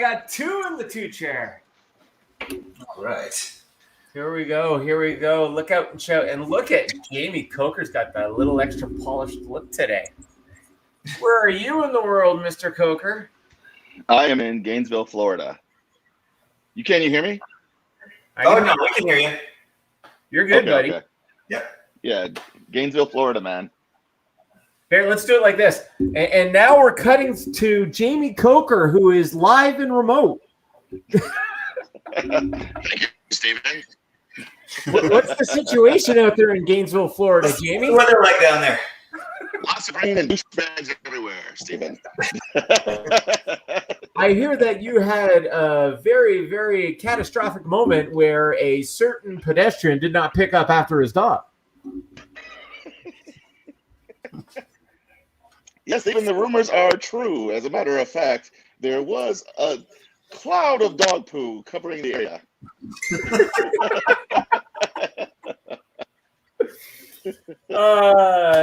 got two in the two chair. All right. Here we go. Look out and shout. And look at Jamie Coker's got that little extra polished look today. Where are you in the world, Mr. Coker? I am in Gainesville, Florida. Can you hear me? No, we can hear you. You're good, buddy. Okay. Yep. Yeah, Gainesville, Florida, man. Here, let's do it like this. And now we're cutting to Jamie Coker, who is live and remote. Thank you, Stephen. What's the situation out there in Gainesville, Florida, Jamie? What's the weather like down there? Lots of rain and douchebags everywhere, Stephen. I hear that you had a very, very catastrophic moment where a certain pedestrian did not pick up after his dog. Yes, even the rumors are true. As a matter of fact, there was a cloud of dog poo covering the area.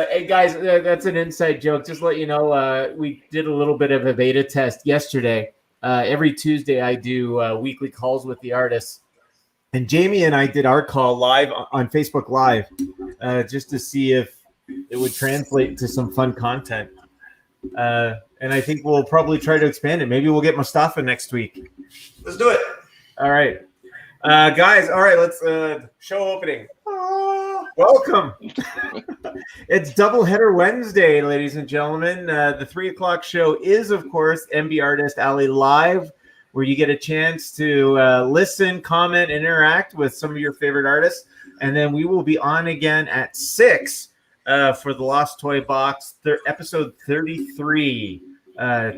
Hey guys, that's an inside joke. Just to let you know, we did a little bit of a beta test yesterday. Every Tuesday, I do weekly calls with the artists, and Jamie and I did our call live on Facebook Live, just to see if it would translate to some fun content. And I think we'll probably try to expand it. Maybe we'll get Mustafa next week. Let's do it. All right. Guys, all right, let's show opening. Welcome. It's Doubleheader Wednesday, ladies and gentlemen. The 3 o'clock show is, of course, MBartist Alley Live, where you get a chance to listen, comment, interact with some of your favorite artists. And then we will be on again at 6 for the Lost Toy Box, episode 33.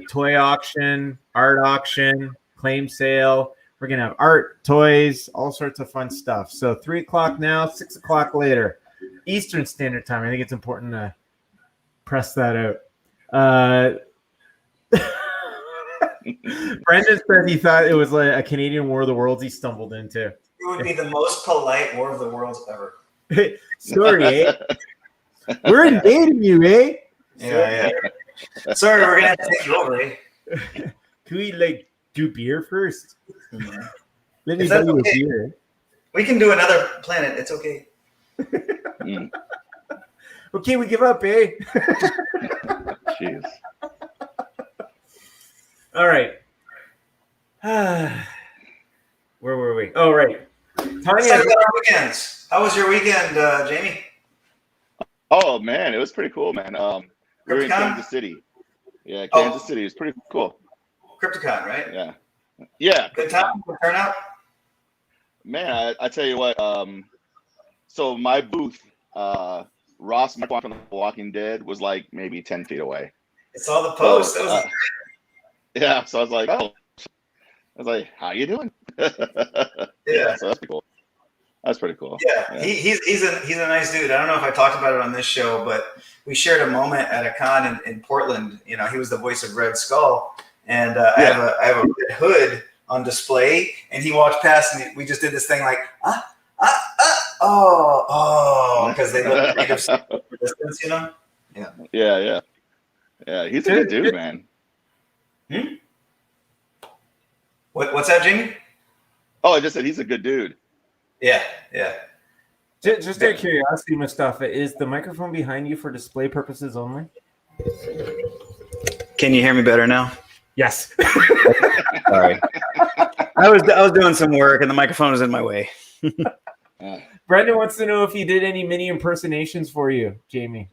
Toy auction, art auction, claim sale. We're going to have art, toys, all sorts of fun stuff. So 3 o'clock now, 6 o'clock later. Eastern Standard Time. I think it's important to press that out. Brendan said he thought it was like a Canadian War of the Worlds he stumbled into. It would be the most polite War of the Worlds ever. Sorry, eh? We're invading you, eh? Yeah. Sorry, we're going to have to take you over, eh? Can we, do beer first? Mm-hmm. Let me do a beer. We can do another planet. It's okay. Okay, we give up, eh? Jeez. All right. Where were we? Oh, right. Let's talk about our weekends. How was your weekend, Jamie? Oh, man, it was pretty cool, man. We were in Kansas City. Yeah, Kansas City is pretty cool. Crypticon, right? Yeah. Good time, good turnout? Man, I tell you what, so my booth, Ross from The Walking Dead was like maybe 10 feet away. I saw the post. Yeah, so I was like, how you doing? Yeah. So that's pretty cool. That's pretty cool. Yeah. He's a nice dude. I don't know if I talked about it on this show, but we shared a moment at a con in Portland. You know, he was the voice of Red Skull, and I have a red hood on display, and he walked past, and we just did this thing like because they look creative from a distance, you know. Yeah. He's a good dude, man. What's that, Jamie? Oh, I just said he's a good dude. Yeah. Just out of curiosity, Mustafa, is the microphone behind you for display purposes only? Can you hear me better now? Yes. Sorry. I was doing some work and the microphone was in my way. Brendan wants to know if he did any mini impersonations for you, Jamie.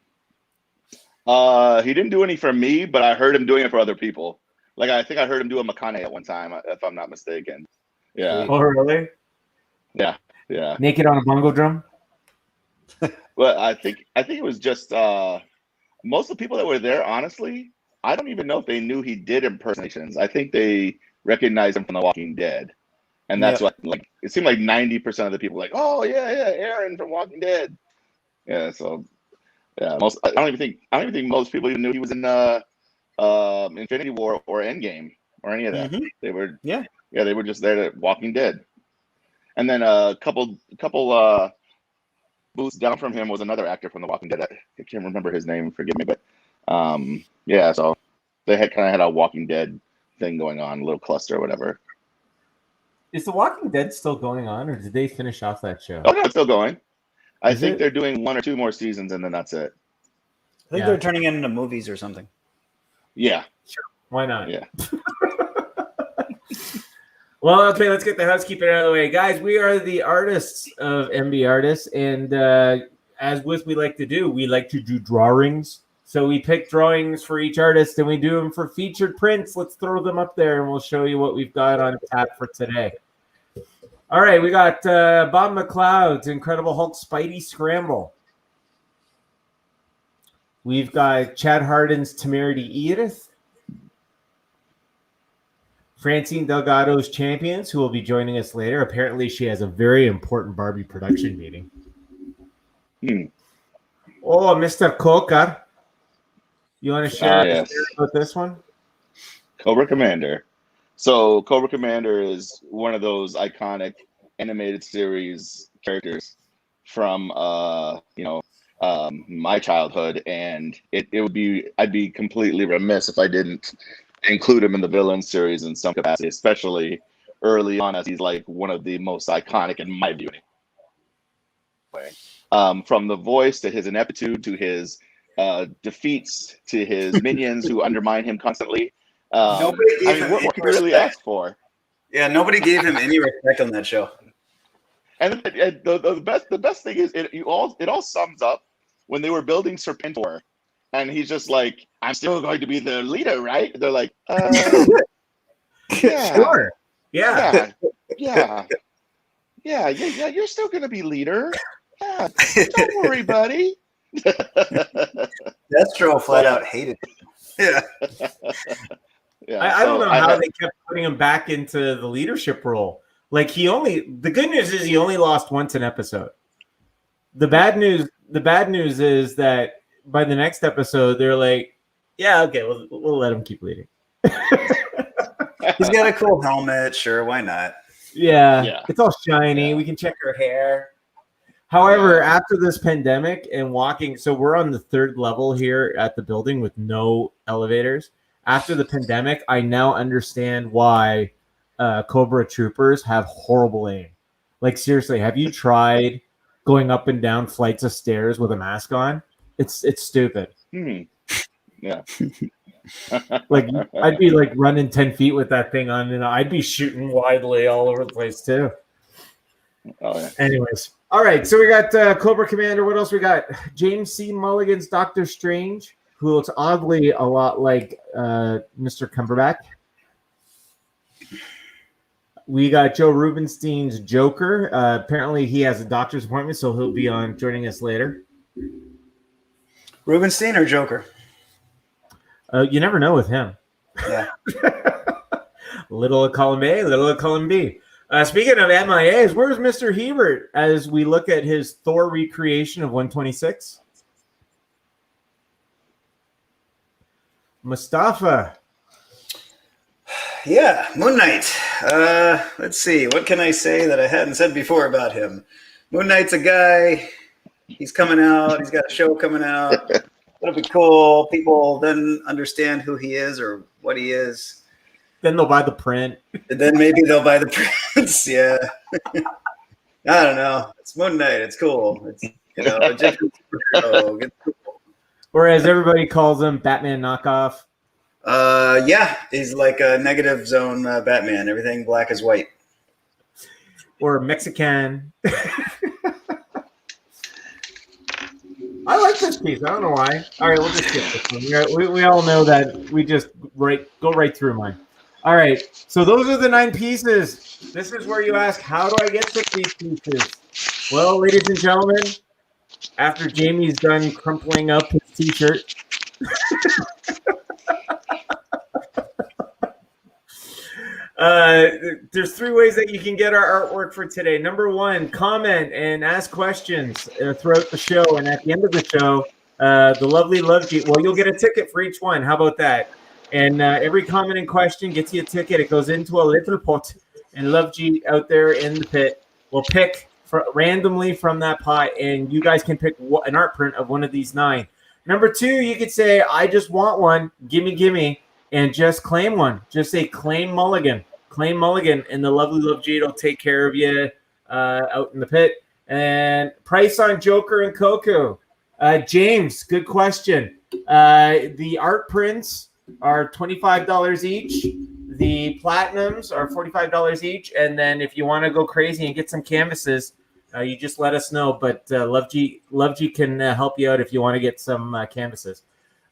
He didn't do any for me, but I heard him doing it for other people. Like I think I heard him do a Makane at one time, if I'm not mistaken. Yeah. Oh, really? Yeah. Naked on a bongo drum? Well, I think it was just most of the people that were there, honestly, I don't even know if they knew he did impersonations. I think they recognized him from The Walking Dead. And that's what, like, it seemed like 90% of the people were like, oh yeah, Aaron from Walking Dead. Yeah, so yeah, I don't even think most people even knew he was in Infinity War or Endgame or any of that. Mm-hmm. They were they were just there to Walking Dead. And then a couple booths down from him was another actor from The Walking Dead. I can't remember his name, forgive me, but so they had a Walking Dead thing going on, a little cluster or whatever. Is The Walking Dead still going on, or did they finish off that show? Oh no, it's still going. I Is think it? they're doing 1 or 2 more seasons, and then that's it. I think they're turning it into movies or something. Yeah. Sure. Why not? Yeah. Well, okay, let's get the housekeeping out of the way. Guys, we are the artists of MBartist, and as we like to do, we like to do drawings. So we pick drawings for each artist, and we do them for featured prints. Let's throw them up there, and we'll show you what we've got on tap for today. All right, we got Bob McLeod's Incredible Hulk Spidey Scramble. We've got Chad Harden's Temerity Edith. Francine Delgado's Champions, who will be joining us later. Apparently, she has a very important Barbie production meeting. Oh, Mr. Coker. You want to share Yes. about this one? Cobra Commander. So Cobra Commander is one of those iconic animated series characters from my childhood, and I'd be completely remiss if I didn't include him in the villain series in some capacity, especially early on, as he's like one of the most iconic in my view. From the voice to his ineptitude to his defeats to his minions who undermine him constantly. What can we really ask for? Yeah, nobody gave him any respect on that show. And the best thing is it all sums up when they were building Serpentor, and he's just like, "I'm still going to be the leader, right?" They're like, "Yeah, Sure, yeah. You're still going to be leader. Yeah, don't worry, buddy." Destro flat out hated him. Yeah. I don't know how they kept putting him back into the leadership role. Like the good news is he only lost once an episode. The bad news is that by the next episode they're like, yeah, okay, we'll let him keep leading. He's got a cool helmet, sure, why not? Yeah. It's all shiny. We can check her hair. However, after this pandemic and walking, so we're on the 3rd level here at the building with no elevators. After the pandemic, I now understand why Cobra troopers have horrible aim. Like, seriously, have you tried going up and down flights of stairs with a mask on? It's stupid. Yeah. Like, I'd be like running 10 feet with that thing on, and I'd be shooting widely all over the place too. Oh, yeah. Anyways. All right, so we got Cobra Commander. What else we got? James C. Mulligan's Doctor Strange, who looks oddly a lot like Mr. Cumberbatch. We got Joe Rubenstein's Joker. Apparently, he has a doctor's appointment, so he'll be on joining us later. Rubenstein or Joker? You never know with him. Yeah. Little of column A, little of column B. Speaking of MIAs, where's Mr. Hebert as we look at his Thor recreation of 126? Mustafa. Yeah, Moon Knight. Let's see. What can I say that I hadn't said before about him? Moon Knight's a guy. He's coming out. He's got a show coming out. That'll be cool. People then understand who he is or what he is. Then they'll buy the print. And then maybe they'll buy the prints. Yeah. I don't know. It's Moon Knight. It's cool. It's, a different superhero. It's cool. Or as everybody calls him, Batman knockoff. Yeah. He's like a negative zone Batman. Everything black is white. Or Mexican. I like this piece. I don't know why. All right, we'll just skip this one. We all know that we just go right through mine. All right, so those are the 9 pieces. This is where you ask, how do I get to these pieces? Well, ladies and gentlemen, after Jamie's done crumpling up his T-shirt, there's 3 ways that you can get our artwork for today. Number 1, comment and ask questions throughout the show, and at the end of the show, the lovely Lovejeet, well, you'll get a ticket for each one. How about that? And every comment and question gets you a ticket. It goes into a little pot, and Lovejeet out there in the pit will pick randomly from that pot, and you guys can pick an art print of one of these 9. Number 2, you could say, I just want one. Gimme. and just claim one. Just say claim Mulligan. Claim Mulligan, and the lovely Love G will take care of you out in the pit. And price on Joker and Coco. James, good question. The art prints are $25 each. The platinums are $45 each. And then if you want to go crazy and get some canvases, you just let us know. But Love G can help you out if you want to get some canvases.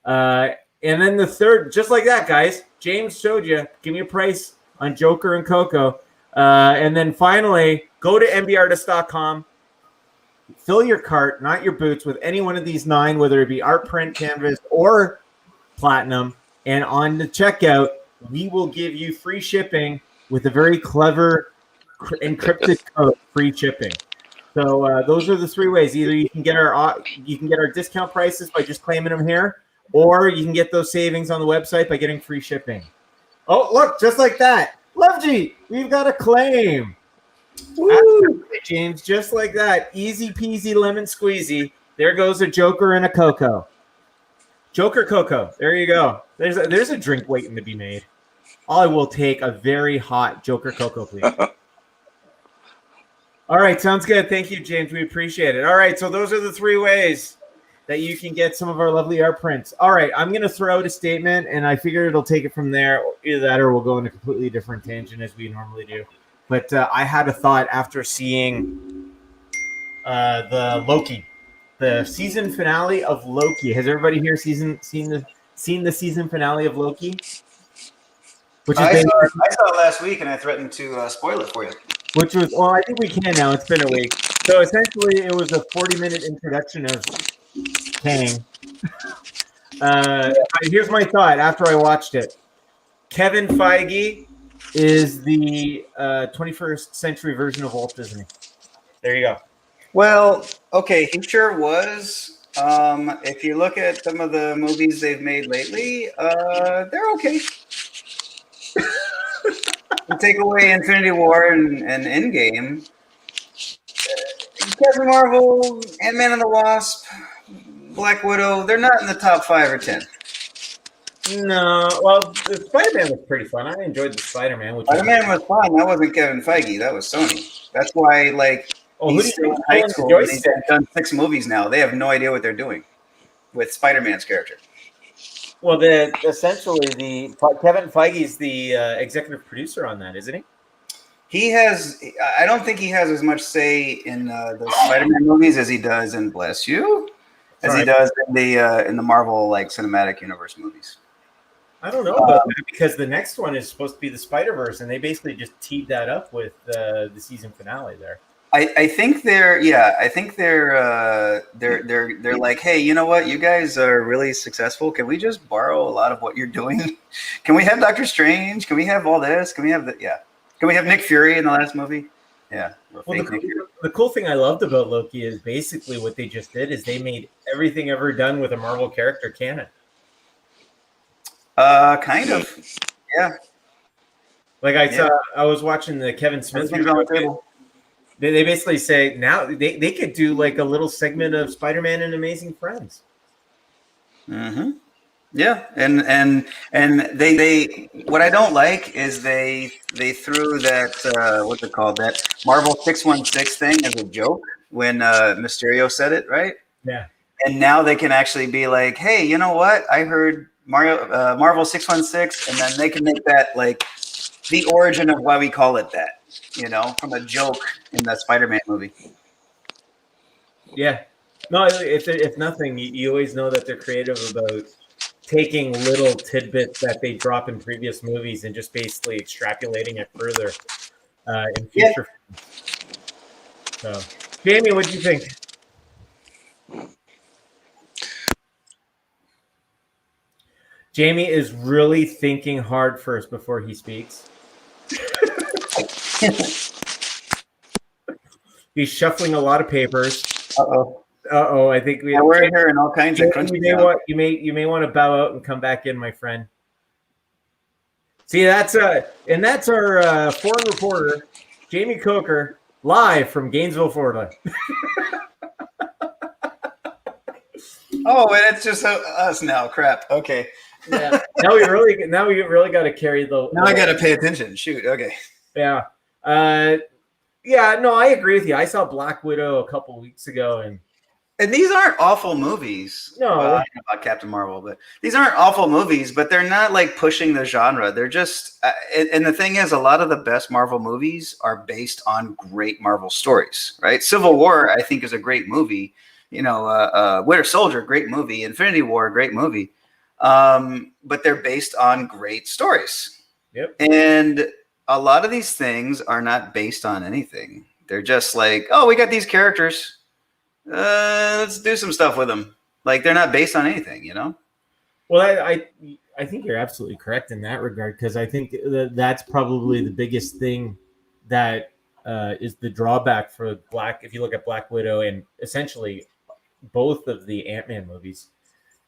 And then the third, just like that, guys, James showed you. Give me a price on Joker and Coco. And then finally, go to MBartist.com. Fill your cart, not your boots, with any one of these 9, whether it be art print, canvas, or platinum. And on the checkout, we will give you free shipping with a very clever encrypted code, free shipping. So those are the 3 ways. Either you can get our discount prices by just claiming them here, or you can get those savings on the website by getting free shipping. Oh, look, just like that. Love G, we've got a claim. Woo! James, just like that. Easy peasy lemon squeezy. There goes a Joker and a Coco. Joker Coco. There you go. There's a drink waiting to be made. I will take a very hot Joker Coco, please. All right, sounds good. Thank you, James. We appreciate it. All right, so those are the 3 ways that you can get some of our lovely art prints. All right, I'm going to throw out a statement, and I figure it'll take it from there. Either that or we'll go in a completely different tangent as we normally do. But I had a thought after seeing the Loki, the season finale of Loki. Has everybody here seen the season finale of Loki? I saw it last week, and I threatened to spoil it for you. Which was, well, I think we can now. It's been a week. So essentially, it was a 40-minute introduction of Kang. Here's my thought after I watched it. Kevin Feige is the 21st century version of Walt Disney. There you go. Well, okay, he sure was. If you look at some of the movies they've made lately, they're okay. You take away Infinity War and Endgame, Captain Marvel, Ant-Man and the Wasp, Black Widow, they're not in the top 5 or 10. No, well, the Spider-Man was pretty fun. I enjoyed the Spider-Man. Spider-Man was fun. That wasn't Kevin Feige. That was Sony. That's why, he's still in high school. And he's done 6 movies now. They have no idea what they're doing with Spider-Man's character. Well, essentially, Kevin Feige's the executive producer on that, isn't he? He has. I don't think he has as much say in the Spider-Man movies as he does in Bless You, as he does in the Marvel cinematic universe movies. I don't know about that because the next one is supposed to be the Spider-Verse, and they basically just teed that up with the season finale there. I think they're like, hey, you know what? You guys are really successful. Can we just borrow a lot of what you're doing? Can we have Doctor Strange? Can we have all this? Can we have that? Yeah. Can we have Nick Fury in the last movie? Yeah. Well, the cool thing I loved about Loki is basically what they just did is they made everything ever done with a Marvel character canon. Kind of. Yeah. Like I was watching the Kevin Smith video. They basically say now they could do like a little segment of Spider-Man and Amazing Friends. Mm-hmm. Yeah, and they what I don't like is they threw that what's it called, that Marvel 616 thing as a joke when Mysterio said it, right? Yeah. And now they can actually be like, hey, you know what? I heard Marvel 616, and then they can make that like the origin of why we call it that. From a joke in the Spider-Man movie. Yeah. No, if nothing, you always know that they're creative about taking little tidbits that they drop in previous movies and just basically extrapolating it further in future films. So, Jamie, what do you think? Jamie is really thinking hard first before he speaks. He's shuffling a lot of papers. I think we're hearing all kinds of crunching. You may want to bow out and come back in, my friend. See, that's our foreign reporter, Jamie Coker, live from Gainesville, Florida. Oh, and it's just us now. Crap. Okay. Yeah. Now we really got to carry the. Now I got to pay attention. Shoot. Okay. Yeah. Yeah. No, I agree with you. I saw Black Widow a couple weeks ago, and these aren't awful movies. No. Well, I don't know about Captain Marvel, but these aren't awful movies. But they're not like pushing the genre. They're just. And the thing is, a lot of the best Marvel movies are based on great Marvel stories. Right. Civil War, I think, is a great movie. Winter Soldier, great movie. Infinity War, great movie. But they're based on great stories. Yep. And a lot of these things are not based on anything. They're just like, oh, we got these characters. Let's do some stuff with them. Like they're not based on anything, you know? Well, I think you're absolutely correct in that regard, because I think that's probably the biggest thing that is the drawback for if you look at Black Widow and essentially both of the Ant-Man movies,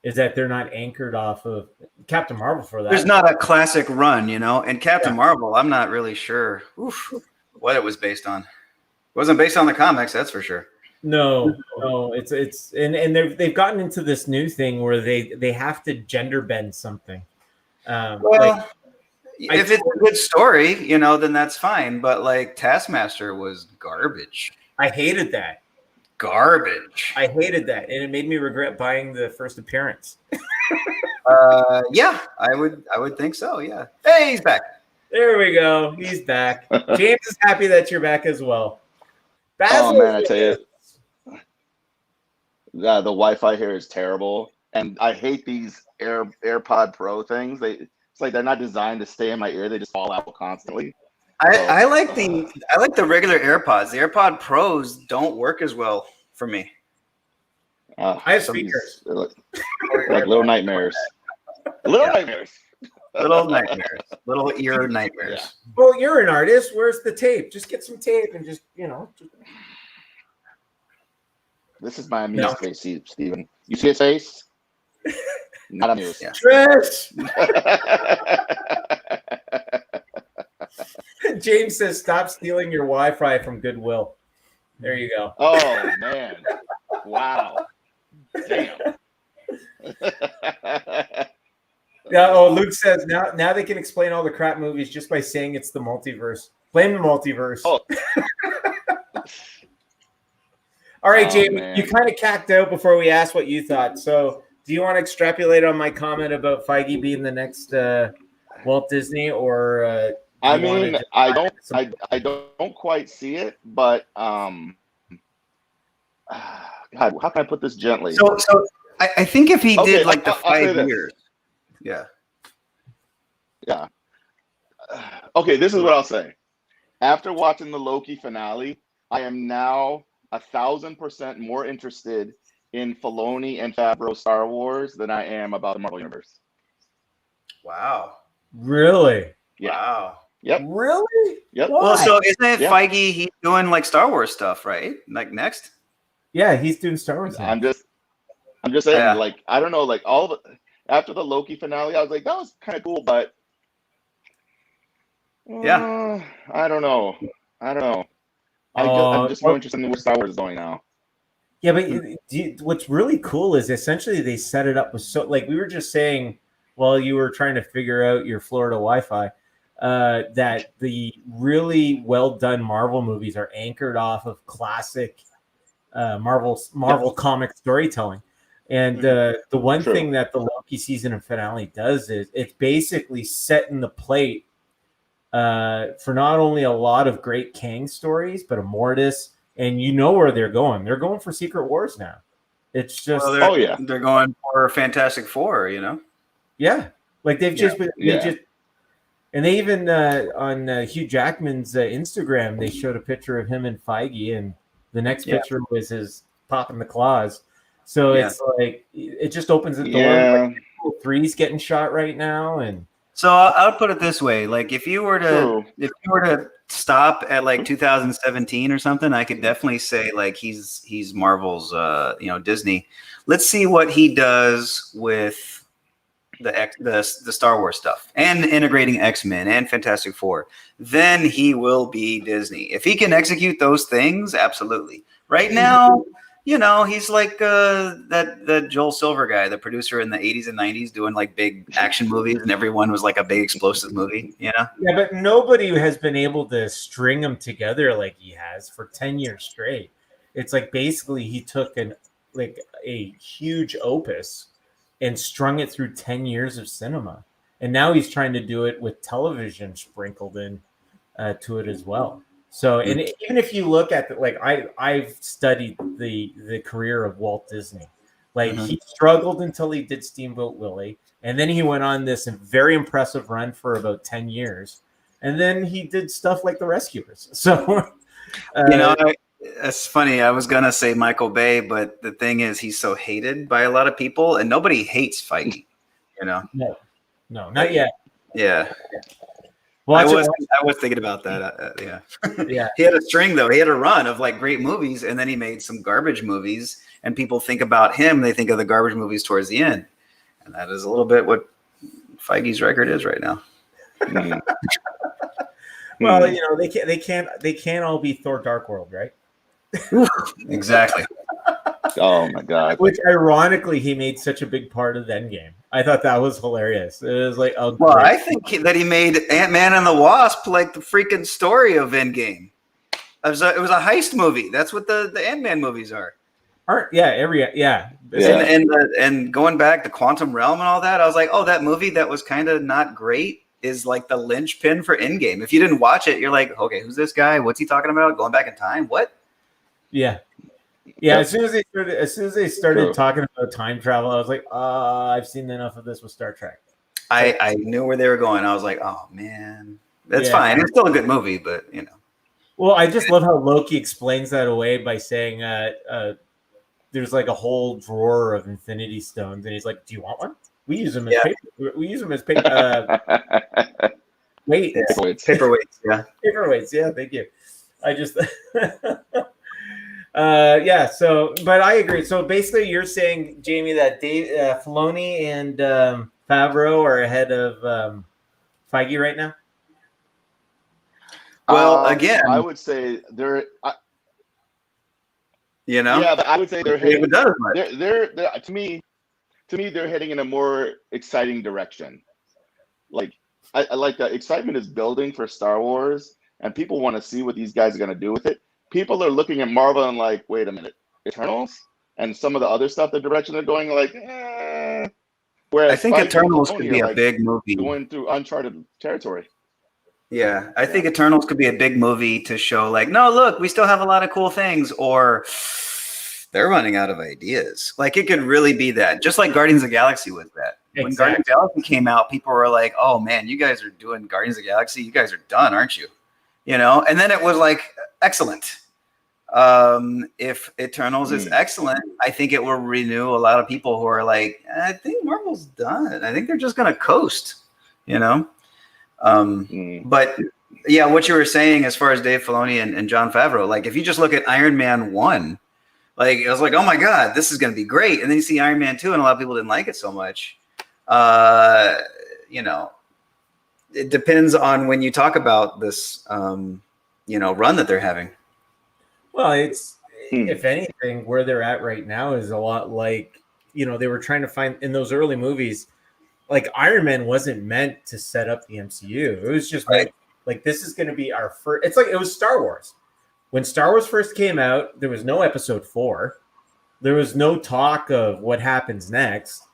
is that they're not anchored off of Captain Marvel for that. There's not a classic run, you know? And Captain Marvel, I'm not really sure what it was based on. It wasn't based on the comics, that's for sure. No, it's and they've gotten into this new thing where they have to gender bend something. If it's a good story, you know, then that's fine. But like Taskmaster was garbage. I hated that. Garbage. I hated that, and it made me regret buying the first appearance. Yeah, I would think so. Yeah. Hey, he's back. There we go. He's back. James is happy that you're back as well. Oh man, I tell you, the Wi-Fi here is terrible, and I hate these AirPod Pro things. It's like they're not designed to stay in my ear; they just fall out constantly. I like the regular AirPods. The AirPod Pros don't work as well for me. I have speakers. Like little nightmares. Little nightmares. Little nightmares. Little ear nightmares. Yeah. Well, you're an artist. Where's the tape? Just get some tape and just. This is my amused face, Steven. You see his face? Not amused. Yeah. Trish! James says, stop stealing your Wi-Fi from Goodwill. There you go. Oh, man. Wow. Damn. Yeah. Oh, Luke says, now they can explain all the crap movies just by saying it's the multiverse. Blame the multiverse. Oh. All right, James, man. you kind of cacked out before we asked what you thought. So do you want to extrapolate on my comment about Feige being the next Walt Disney, or I mean, I don't quite see it, but God, how can I put this gently? So I think if he did like the 5 years. Yeah. Yeah. Okay, this is what I'll say. After watching the Loki finale, I am now 1,000% more interested in Filoni and Favreau Star Wars than I am about the Marvel Universe. Wow. Really? Yeah. Wow. Yep. Really? Yep. Well, so isn't it Feige? He's doing like Star Wars stuff, right? Like next. Yeah, he's doing Star Wars. I'm just saying, like, I don't know, like after the Loki finale, I was like, that was kind of cool, but I don't know. I'm just more interested in where Star Wars is going now. Yeah, but what's really cool is essentially they set it up with like we were just saying while you were trying to figure out your Florida Wi-Fi, that the really well done Marvel movies are anchored off of classic Marvel comic storytelling. And the one thing that the Loki season and finale does is it's basically setting the plate for not only a lot of great Kang stories, but Immortus, and you know where they're going. They're going for Secret Wars now. It's just they're going for Fantastic Four, you know. Yeah, like they've just been and they even on Hugh Jackman's Instagram they showed a picture of him and Feige, and the next picture was his popping the claws. So it's like it just opens the door. Yeah. Like, 3's getting shot right now, and so I'll put it this way: like if you were to stop at like 2017 or something, I could definitely say like he's Marvel's Disney. Let's see what he does with the Star Wars stuff and integrating X-Men and Fantastic Four. Then he will be Disney if he can execute those things. Absolutely. Right now, he's like that Joel Silver guy, the producer in the 80s and 90s, doing like big action movies, and everyone was like a big explosive movie, Yeah, but nobody has been able to string them together like he has for 10 years straight. It's like basically he took a huge opus and strung it through 10 years of cinema. And now he's trying to do it with television sprinkled in to it as well. So, and even if you look at I've studied the career of Walt Disney. Like he struggled until he did Steamboat Willie, and then he went on this very impressive run for about 10 years, and then he did stuff like The Rescuers. So, it's funny. I was gonna say Michael Bay, but the thing is, he's so hated by a lot of people, and nobody hates Feige. No, not yet. Yeah. Well, I was thinking about that. Yeah. He had a string though. He had a run of like great movies, and then he made some garbage movies. And people think about him; they think of the garbage movies towards the end, and that is a little bit what Feige's record is right now. Well, they can't all be Thor: Dark World, right? Exactly. Oh my God! Which ironically, he made such a big part of Endgame. I thought that was hilarious. It was like, well, I think that he made Ant-Man and the Wasp like the freaking story of Endgame. It was a heist movie. That's what the Ant-Man movies are. And going back to Quantum Realm and all that, I was like, oh, that movie that was kind of not great is like the linchpin for Endgame. If you didn't watch it, you're like, okay, who's this guy? What's he talking about? Going back in time? What? Yeah. As soon as they started talking about time travel, I was like, I've seen enough of this with Star Trek. I knew where they were going. I was like, oh man, that's fine. It's still a good movie, but Well, I just love how Loki explains that away by saying there's like a whole drawer of Infinity Stones, and he's like, "Do you want one? We use them as paper. We use them as paper. Paperweights. Yeah, paperweights. Yeah, thank you. I just." So, but I agree. So basically, you're saying, Jamie, that Filoni and Favreau are ahead of Feige right now. Well, again, I would say they're. Yeah, but I would say they're heading. They're to me, they're heading in a more exciting direction. Like I like that excitement is building for Star Wars, and people want to see what these guys are going to do with it. People are looking at Marvel and like, wait a minute, Eternals and some of the other stuff, the direction they're going, like, Whereas I think Eternals could be a big movie. Going through uncharted territory. Yeah, I think Eternals could be a big movie to show, like, no, look, we still have a lot of cool things, or they're running out of ideas. Like, it could really be that. Just like Guardians of the Galaxy was that. Exactly. When Guardians of the Galaxy came out, people were like, oh, man, you guys are doing Guardians of the Galaxy. You guys are done, aren't you? And then it was like, excellent. If Eternals is excellent, I think it will renew a lot of people who are like, I think Marvel's done. I think they're just going to coast, But yeah, what you were saying as far as Dave Filoni and Jon Favreau, like if you just look at Iron Man 1, like I was like, oh my God, this is going to be great. And then you see Iron Man 2 and a lot of people didn't like it so much. It depends on when you talk about this, run that they're having. Well, it's if anything, where they're at right now is a lot like, they were trying to find in those early movies, like Iron Man wasn't meant to set up the MCU. It was just like this is going to be our first. It's like it was Star Wars. When Star Wars first came out, there was no Episode 4. There was no talk of what happens next.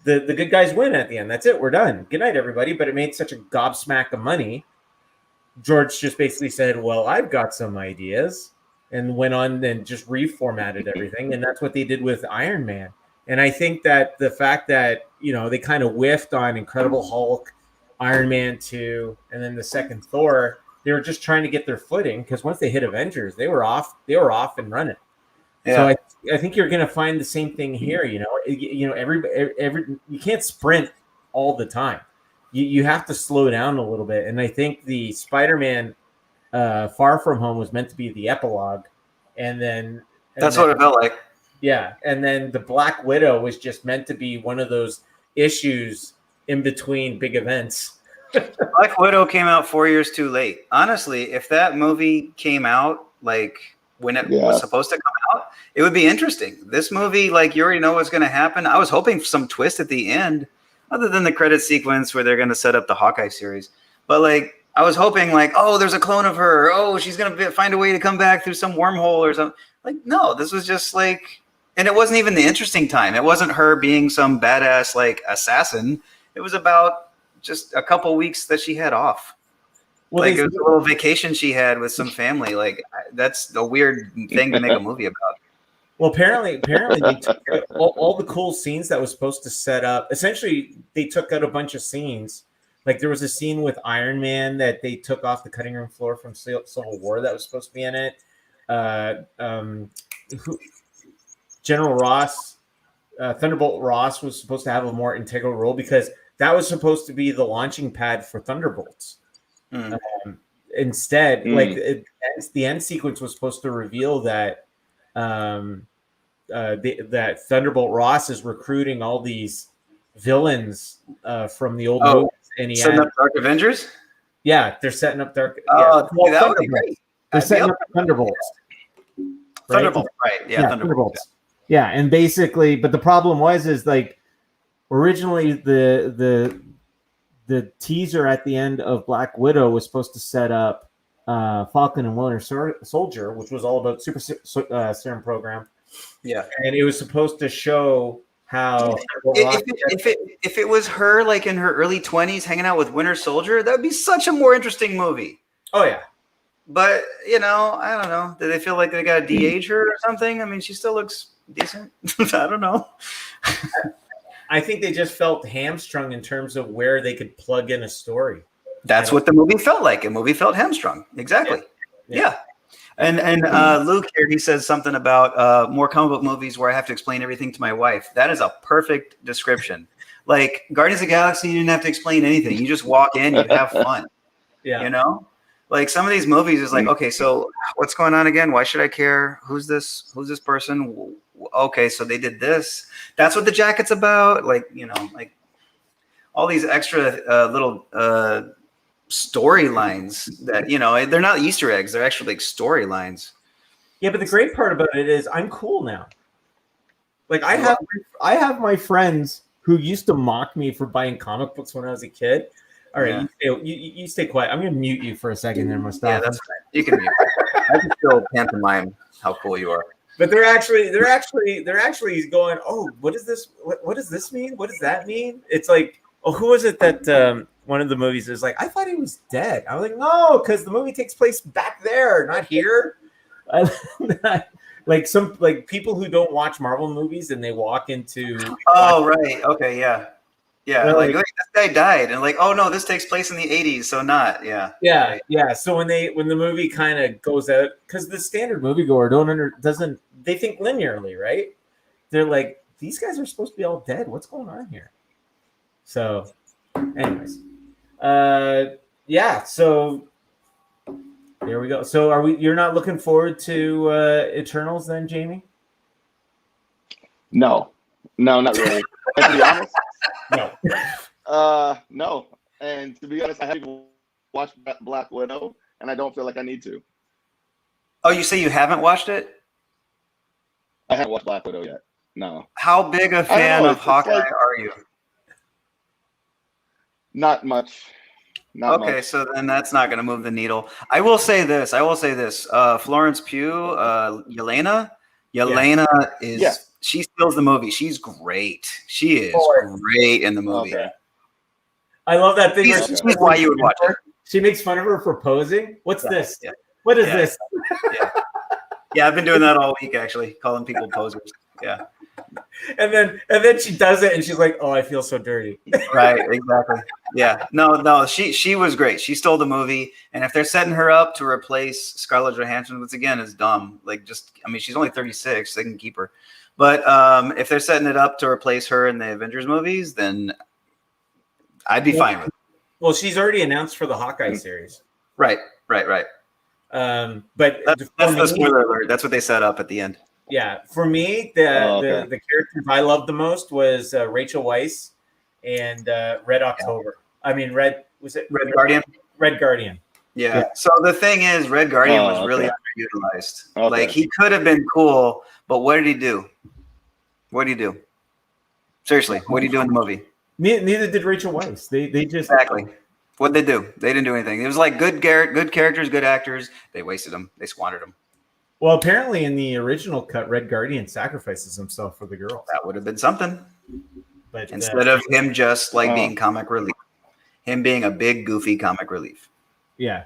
The good guys win at the end. That's it. We're done. Good night, everybody. But it made such a gobsmack of money. George just basically said, well, I've got some ideas, and went on and just reformatted everything. And that's what they did with Iron Man. And I think that the fact that, they kind of whiffed on Incredible Hulk, Iron Man 2, and then the second Thor, they were just trying to get their footing, because once they hit Avengers, they were off and running. Yeah. So I think you're going to find the same thing here. Every you can't sprint all the time. You have to slow down a little bit. And I think the Spider-Man Far From Home was meant to be the epilogue. And that's what it felt like. Yeah. And then the Black Widow was just meant to be one of those issues in between big events. Black Widow came out 4 years too late. Honestly, if that movie came out like when it was supposed to come out, it would be interesting. This movie, like, you already know what's going to happen. I was hoping for some twist at the end, other than the credit sequence where they're going to set up the Hawkeye series. But like, I was hoping like, oh, there's a clone of her. Oh, she's going to find a way to come back through some wormhole or something. Like, no, this was just like, and it wasn't even the interesting time. It wasn't her being some badass like assassin. It was about just a couple weeks that she had off. Well, like, it was a little vacation she had with some family. Like, that's a weird thing to make a movie about. Well, apparently they took all the cool scenes that was supposed to set up. Essentially, they took out a bunch of scenes. Like, there was a scene with Iron Man that they took off the cutting room floor from Civil War that was supposed to be in it. General Ross, Thunderbolt Ross was supposed to have a more integral role because that was supposed to be the launching pad for Thunderbolts. Instead, the end sequence was supposed to reveal that that Thunderbolt Ross is recruiting all these villains from the old movies, and setting up Dark Avengers. Yeah, they're setting up Dark. That would be great. They're setting up Thunderbolts. Thunderbolts, right? Yeah, Thunderbolts. Yeah, and basically, but the problem is like originally the teaser at the end of Black Widow was supposed to set up Falcon and Winter Soldier, which was all about super serum program. Yeah, and it was supposed to show how if it was her like in her early 20s hanging out with Winter Soldier, that would be such a more interesting movie. Oh yeah, but I don't know. Do they feel like they got to de-age her or something? I mean, she still looks decent. I don't know. I think they just felt hamstrung in terms of where they could plug in a story. That's what the movie felt like. A movie felt hamstrung. Exactly. Yeah. And Luke here, he says something about more comic book movies where I have to explain everything to my wife. That is a perfect description. Like Guardians of the Galaxy, you didn't have to explain anything. You just walk in, you have fun. Yeah. Like some of these movies is like, okay, so what's going on again? Why should I care? Who's this person? Okay, so they did this. That's what the jacket's about. Like, like all these extra little storylines that, they're not Easter eggs. They're actually like storylines. Yeah, but the great part about it is I'm cool now. Like I have my friends who used to mock me for buying comic books when I was a kid. All right, you stay quiet. I'm going to mute you for a second there, Mustafa. Yeah, that's fine. You can mute. I can still pantomime how cool you are. But they're actually going, oh, what is this? What does this mean? What does that mean? It's like, oh, who was it that one of the movies is like, I thought he was dead. I was like, no, because the movie takes place back there, not here. Like some people who don't watch Marvel movies and they walk into. Oh, right. Okay. Yeah. Yeah. Like this guy died. And like, oh no, this takes place in the 80s. So not. Yeah. Yeah. Right. Yeah. So when the movie kind of goes out, because the standard moviegoer doesn't they think linearly, right? They're like, these guys are supposed to be all dead. What's going on here? So anyways, so there we go. So you're not looking forward to Eternals then, Jamie? No, not really. And to be honest, no. No. And to be honest, I haven't watched Black Widow, and I don't feel like I need to. Oh, you say you haven't watched it? I haven't watched Black Widow yet. No. How big a fan of Hawkeye are you? Not much. Okay, so then that's not going to move the needle. I will say this. Florence Pugh, Yelena is she steals the movie. She's great. She is great in the movie. Okay. I love that thing. She's why you would watch it. She makes fun of her for posing. What's this? Yeah. What is this? Yeah, I've been doing that all week actually, calling people posers. Yeah. And then she does it and she's like, oh, I feel so dirty. Right, exactly. Yeah. No, she was great. She stole the movie. And if they're setting her up to replace Scarlett Johansson, which again is dumb. Like she's only 36, they can keep her. But if they're setting it up to replace her in the Avengers movies, then I'd be fine with it. Well, she's already announced for the Hawkeye series. Right. But that's the spoiler alert. That's what they set up at the end. Yeah, for me, the characters I loved the most was Rachel Weisz and Red October. I mean, Red Guardian? Red Guardian. Yeah. So the thing is, Red Guardian was really underutilized. Okay. Like he could have been cool, but what did he do? What did he do? Seriously, what did he do in the movie? Neither did Rachel Weisz. They just Exactly. What'd they do? They didn't do anything. It was like good characters, good actors. They wasted them. They squandered them. Well, apparently in the original cut, Red Guardian sacrifices himself for the girls. That would have been something. But Instead of him just like being comic relief, him being a big goofy comic relief. Yeah.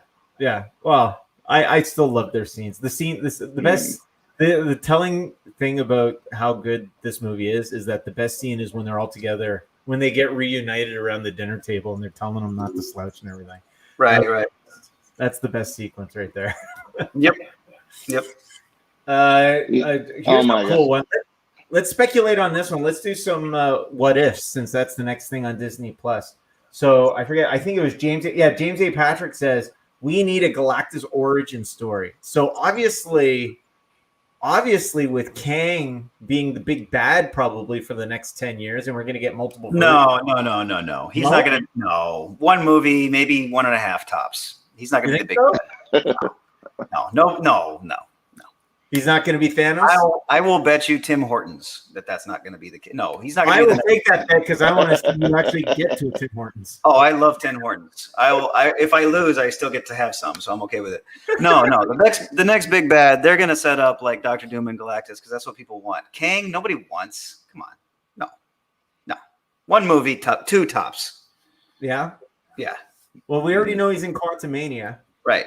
Well, I still love their scenes. The best. The telling thing about how good this movie is that the best scene is when they're all together, when they get reunited around the dinner table and they're telling them not to slouch and everything. Right. That's the best sequence right there. Yep. Here's a cool one. Let's speculate on this one. Let's do some what ifs, since that's the next thing on Disney Plus. So I forget. I think it was James. Yeah, James A. Patrick says we need a Galactus origin story. So obviously, with Kang being the big bad probably for the next 10 years, and we're going to get multiple. No. He's not going to. No, one movie, maybe 1.5 tops. He's not going to be the big bad. No. He's not going to be Thanos. I will bet you Tim Hortons that's not going to be the kid. No, he's not. I will take that bet because I want to see you actually get to Tim Hortons. Oh, I love Tim Hortons. If I lose, I still get to have some, so I'm okay with it. No. The next big bad, they're going to set up like Doctor Doom and Galactus because that's what people want. Kang, nobody wants. Come on, no. One movie, two tops. Yeah. Well, we already know he's in Quantumania, right?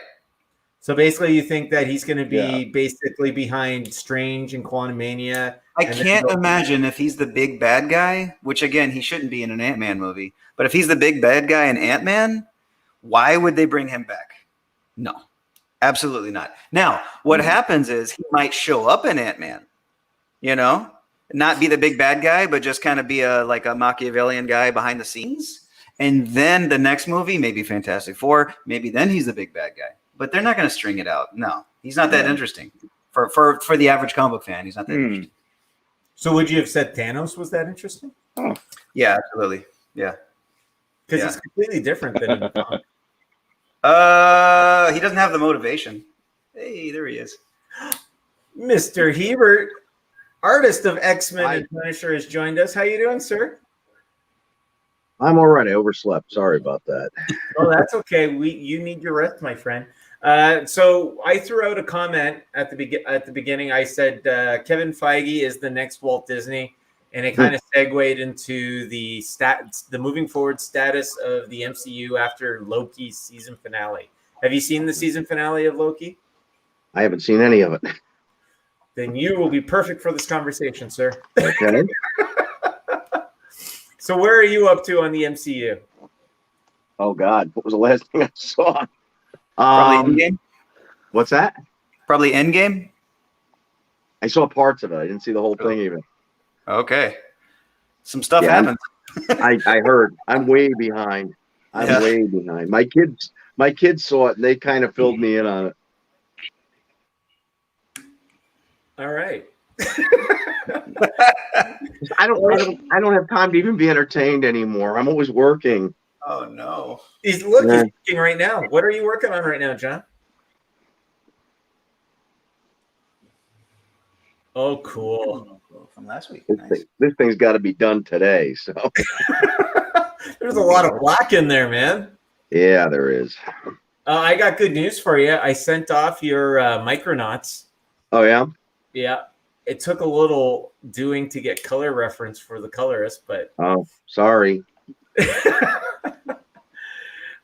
So basically, you think that he's going to be basically behind Strange and Quantumania. I can't imagine if he's the big bad guy, which again, he shouldn't be in an Ant-Man movie. But if he's the big bad guy in Ant-Man, why would they bring him back? No, absolutely not. Now, what happens is he might show up in Ant-Man, not be the big bad guy, but just kind of be a Machiavellian guy behind the scenes. And then the next movie, maybe Fantastic Four, maybe then he's the big bad guy. But they're not going to string it out. No, he's not that interesting. For the average comic book fan, he's not that interesting. So would you have said Thanos was that interesting? Oh. Yeah, absolutely. Yeah. Because it's completely different than in the comic. He doesn't have the motivation. Hey, there he is. Mr. Hebert, artist of X-Men and Punisher, has joined us. How you doing, sir? I'm all right. I overslept. Sorry about that. Oh, that's okay. You need your rest, my friend. So I threw out a comment at the beginning. I said Kevin Feige is the next Walt Disney, and it kind of segued into the moving forward status of the MCU after Loki's season finale. Have you seen the season finale of Loki? I haven't seen any of it. Then you will be perfect for this conversation, sir. Okay. So where are you up to on the MCU? Oh God, what was the last thing I saw? Probably Endgame. What's that? Probably Endgame. I saw parts of it. I didn't see the whole thing even. Okay. Some stuff happens. I heard. I'm way behind. Way behind. My kids saw it and they kind of filled me in on it. All right. I don't have time to even be entertained anymore. I'm always working. Oh no. He's working right now. What are you working on right now, John? Oh, cool. From last week. This thing's got to be done today. So there's a lot of black in there, man. Yeah, there is. I got good news for you. I sent off your Micronauts. Oh yeah. Yeah. It took a little doing to get color reference for the colorist, but sorry.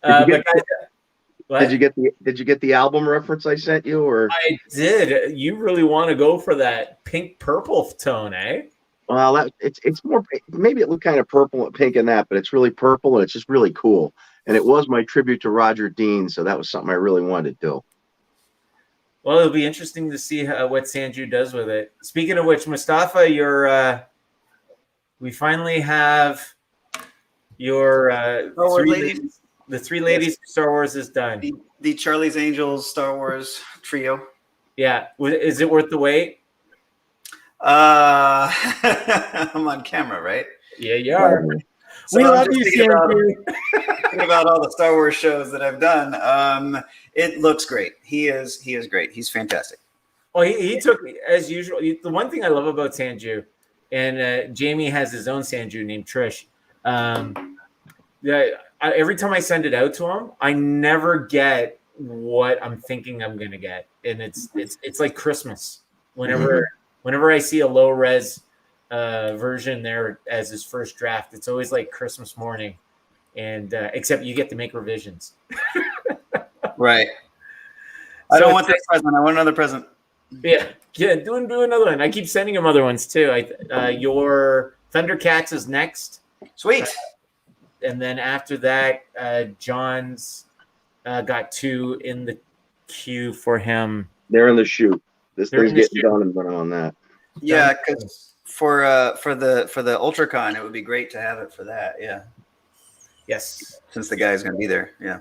Did you get the album reference I sent you, or I did? You really want to go for that pink purple tone, eh? Well, it's more, maybe it looked kind of purple and pink in that, but it's really purple and it's just really cool. And it was my tribute to Roger Dean, so that was something I really wanted to do. Well, it'll be interesting to see what Sanju does with it. Speaking of which, Mustafa, we finally have your the three ladies Star Wars is done. The Charlie's Angels Star Wars trio. Yeah, is it worth the wait? I'm on camera, right? Yeah, you are. We I'm love just you, thinking Sanju. thinking about all the Star Wars shows that I've done. It looks great. He is great. He's fantastic. Well, he took, as usual, the one thing I love about Sanju, and Jamie has his own Sanju named Trish. Every time I send it out to him, I never get what I'm thinking I'm gonna get, and it's like Christmas. Whenever I see a low res version there as his first draft, it's always like Christmas morning, and except you get to make revisions. Right. I don't want this present. I want another present. Yeah, do another one. I keep sending him other ones too. Your Thundercats is next. Sweet. And then after that, John's got 2 in the queue for him. They're in the shoot. This thing's getting done and running on that. Yeah, because for the UltraCon, it would be great to have it for that. Yeah. Yes. Since the guy's going to be there. Yeah.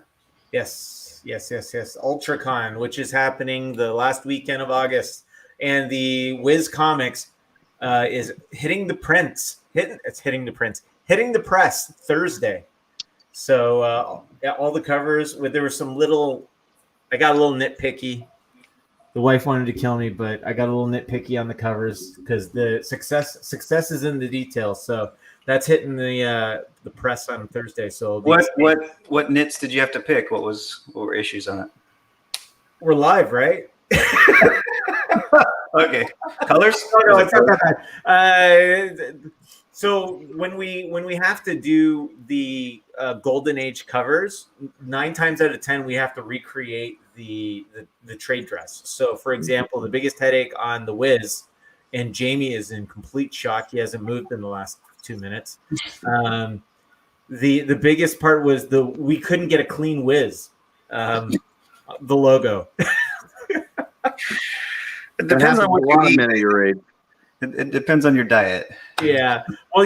Yes. UltraCon, which is happening the last weekend of August, and the Wiz Comics is hitting the press Thursday. So all the covers, there were some little. I got a little nitpicky. The wife wanted to kill me, but I got a little nitpicky on the covers because the success is in the details. So that's hitting the press on Thursday. So what nits did you have to pick? What were issues on it? We're live, right? Okay. Colors? No, it's not that bad. So when we have to do the Golden Age covers, 9 times out of 10 we have to recreate the trade dress. So for example, the biggest headache on the Wiz, and Jamie is in complete shock. He hasn't moved in the last 2 minutes. The biggest part was we couldn't get a clean Wiz, the logo. It depends on what you eat. Your It depends on your diet. Yeah. Well,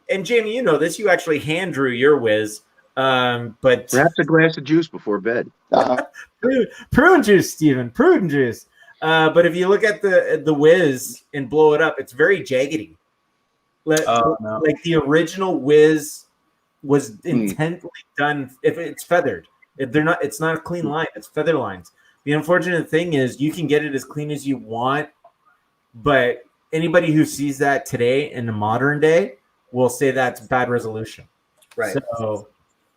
and Jamie, you know this. You actually hand drew your Wiz, but perhaps a glass of juice before bed. prune juice, Stephen. Prune juice. But if you look at the Wiz and blow it up, it's very jaggedy. Like the original Wiz was intently done. If it's feathered, it's not a clean line. It's feather lines. The unfortunate thing is you can get it as clean as you want, but anybody who sees that today in the modern day will say that's bad resolution. Right. So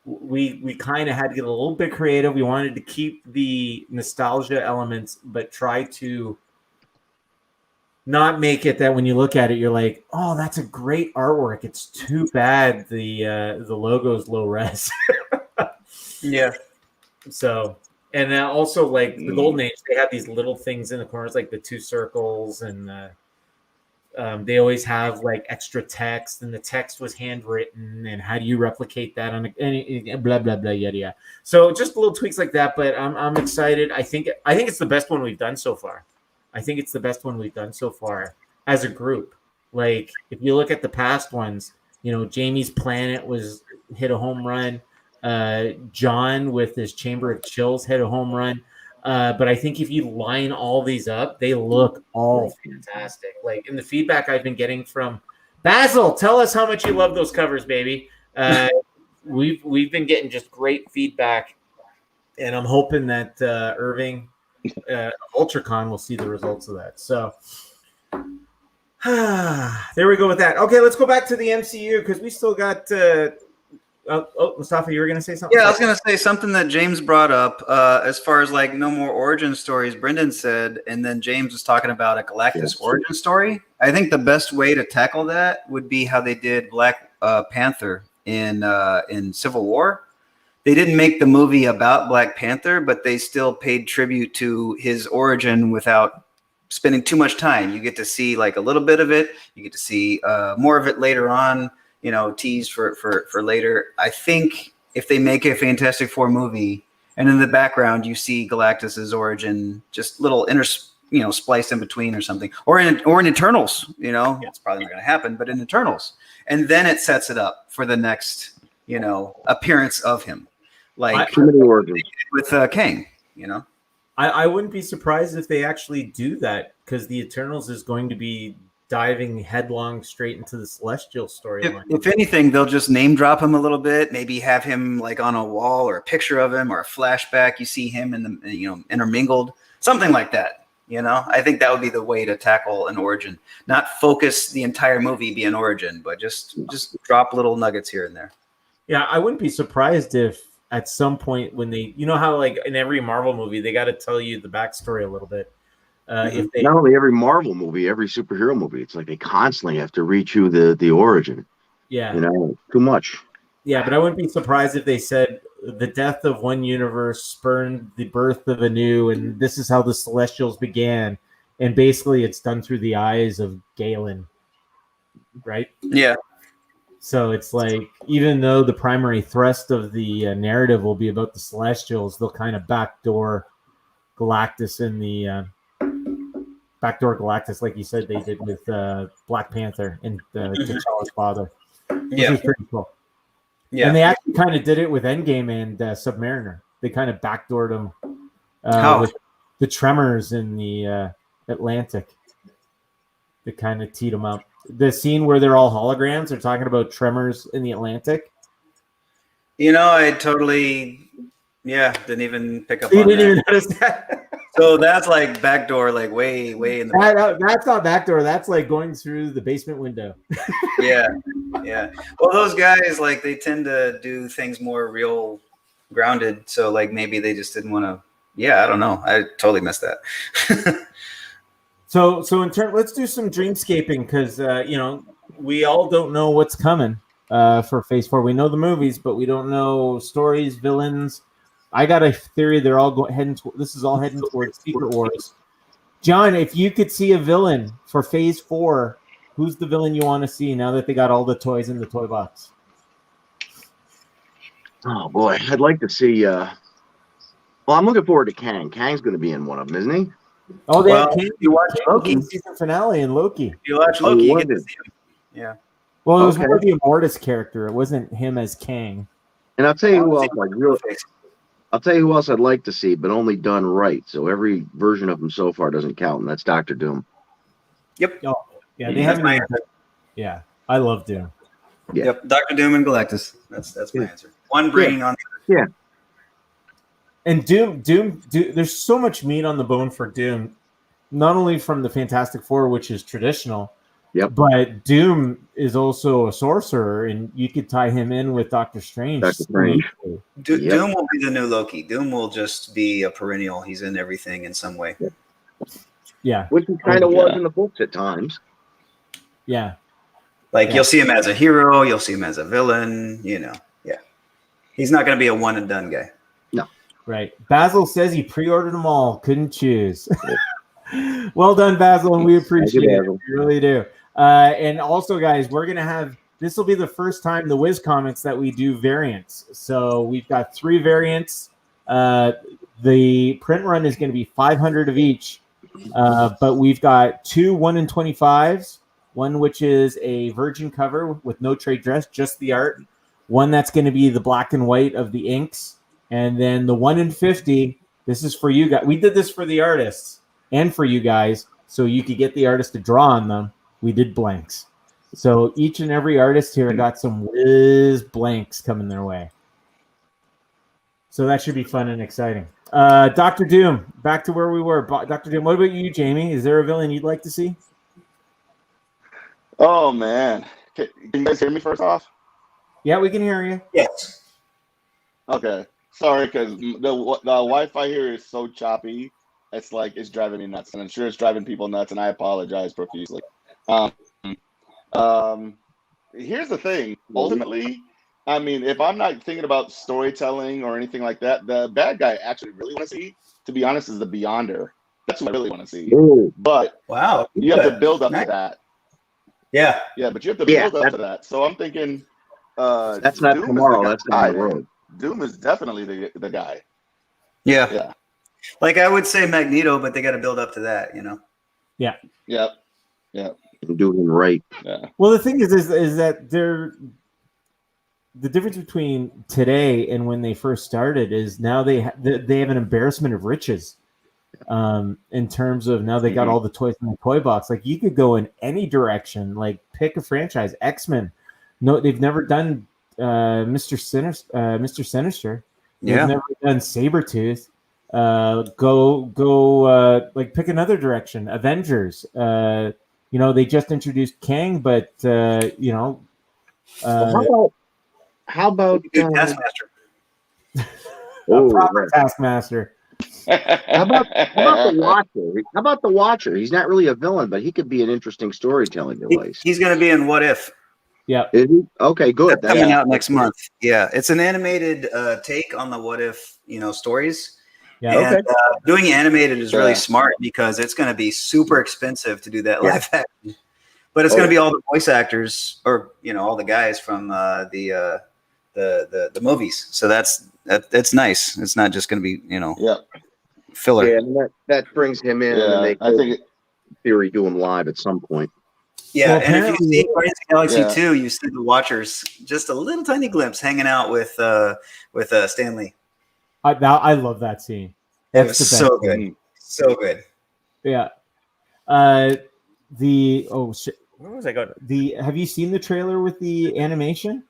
we kind of had to get a little bit creative. We wanted to keep the nostalgia elements, but try to not make it that when you look at it, you're like, oh, that's a great artwork. It's too bad the logo's low res. Yeah. So, and also like the Golden Age, they have these little things in the corners, like the 2 circles, and they always have like extra text, and the text was handwritten. And how do you replicate that on any blah blah blah yada yada. So just little tweaks like that. But I'm excited. I think it's the best one we've done so far. I think it's the best one we've done so far as a group. Like if you look at the past ones, Jamie's Planet hit a home run. John with his Chamber of Chills hit a home run. But I think if you line all these up, they look all fantastic. Like in the feedback I've been getting from Basil, tell us how much you love those covers, baby. We've been getting just great feedback, and I'm hoping that Irving UltraCon will see the results of that. So there we go with that. Okay, let's go back to the MCU because we still got Mustafa, you were going to say something? Yeah, I was going to say something that James brought up as far as like no more origin stories, Brendan said, and then James was talking about a Galactus origin story. I think the best way to tackle that would be how they did Black Panther in Civil War. They didn't make the movie about Black Panther, but they still paid tribute to his origin without spending too much time. You get to see like a little bit of it. You get to see more of it later on, teased for later. I think if they make a Fantastic Four movie and in the background you see Galactus's origin, just little spliced in between or something, or in Eternals, it's probably not going to happen, but in Eternals, and then it sets it up for the next, appearance of him, like with Kang, I wouldn't be surprised if they actually do that because the Eternals is going to be diving headlong straight into the Celestial storyline. If anything, they'll just name drop him a little bit. Maybe have him like on a wall or a picture of him or a flashback. You see him in the intermingled, something like that. I think that would be the way to tackle an origin. Not focus the entire movie be an origin, but just drop little nuggets here and there. Yeah, I wouldn't be surprised if at some point when they, how like in every Marvel movie they got to tell you the backstory a little bit. If they, not only every Marvel movie, every superhero movie, it's like they constantly have to reach you the origin. Yeah, too much. Yeah, but I wouldn't be surprised if they said the death of one universe spurned the birth of a new, and this is how the Celestials began. And basically, it's done through the eyes of Galen, right? Yeah. So it's like, even though the primary thrust of the narrative will be about the Celestials, they'll kind of backdoor Galactus in the backdoor Galactus, like you said they did with Black Panther and T'Challa's father. Which is pretty cool. Yeah, and they actually kind of did it with Endgame and Submariner. They kind of backdoored them with the tremors in the Atlantic. They kind of teed them up. The scene where they're all holograms, they're talking about tremors in the Atlantic. I totally, didn't even pick up on that. You didn't even notice that? So that's like backdoor, like way in the that's not backdoor. That's like going through the basement window. Yeah. Well, those guys, like, they tend to do things more real grounded. So like maybe they just didn't want to. Yeah, I don't know. I totally missed that. So in turn, let's do some dreamscaping because we all don't know what's coming for Phase 4. We know the movies, but we don't know stories, villains. I got a theory they're all heading. This is all heading towards Secret Wars. John, if you could see a villain for Phase 4, who's the villain you want to see now that they got all the toys in the toy box? Oh boy, I'd like to see. Well, I'm looking forward to Kang. Kang's going to be in one of them, isn't he? Oh, you watch Loki season finale in Loki. You watch Loki, you get to see him. Yeah. Well, it was more the MBartist character. It wasn't him as Kang. And I'll tell you who else I'll tell you who else I'd like to see, but only done right. So every version of him so far doesn't count, and that's Dr. Doom. Yep. Oh, yeah, they haven't. Yeah, I love Doom. Yeah. Yep. Dr. Doom and Galactus. That's my answer. One bringing on the other. Yeah. And Doom, there's so much meat on the bone for Doom, not only from the Fantastic Four, which is traditional, but Doom is also a sorcerer, and you could tie him in with Doctor Strange. Doom will be the new Loki. Doom will just be a perennial. He's in everything in some way. Yeah. Which he kind of was in the books at times. Yeah. Like, you'll see him as a hero. You'll see him as a villain, Yeah. He's not going to be a one and done guy. No. Right. Basil says he pre-ordered them all. Couldn't choose. Well done, Basil, and we appreciate it. We really do. And also, guys, we're going to have, this will be the first time the Wiz Comics that we do variants. So we've got 3 variants. The print run is going to be 500 of each. But we've got 2 1 in 25s. One which is a virgin cover with no trade dress, just the art. One that's going to be the black and white of the inks. And then the 1 in 50, this is for you guys. We did this for the artists and for you guys, so you could get the artist to draw on them. We did blanks. So each and every artist here got some whiz blanks coming their way. So that should be fun and exciting. Dr. Doom, back to where we were. Dr. Doom, what about you, Jamie? Is there a villain you'd like to see? Oh, man. Can you guys hear me first off? Yeah, we can hear you. Yes. Okay. Sorry, because the Wi-Fi here is so choppy. It's like, it's driving me nuts. And I'm sure it's driving people nuts, and I apologize profusely. Here's the thing. Ultimately, I mean, if I'm not thinking about storytelling or anything like that, the bad guy I actually really want to see, to be honest, is the Beyonder. That's what I really want to see. Ooh. But wow, you have to build up to that. Yeah. Yeah, but you have to build up to that. So I'm thinking that's not Doom tomorrow. That's down the road. Doom is definitely the guy. Yeah. Yeah. Like, I would say Magneto, but they got to build up to that, Yeah. Yep. Yeah. Do him right. Yeah. Well, the thing is that the difference between today and when they first started is now they have an embarrassment of riches. In terms of now they got all the toys in the toy box. Like you could go in any direction. Like pick a franchise. X-Men. No, they've never done Mr. Sinister. They've never done Sabretooth. Go like pick another direction. Avengers. They just introduced Kang, but how about Taskmaster? A proper Taskmaster. How about the Watcher? How about the Watcher? He's not really a villain, but he could be an interesting storytelling device. He's going to be in What If. Yeah. Is he? Okay, good. That's coming out next month. Yeah, it's an animated take on the What If stories. Yeah. And, doing animated is really smart because it's going to be super expensive to do that live action. But it's going to be all the voice actors, or all the guys from the movies. So that's nice. It's not just going to be filler. Yeah, and that brings him in. Yeah, and they I think theory do him live at some point. Yeah, well, and if you see Guardians of the Galaxy 2, you see the Watchers, just a little tiny glimpse hanging out with Stan Lee. I love that scene. It was so good. So good. Yeah. Where was I going? Have you seen the trailer with the animation?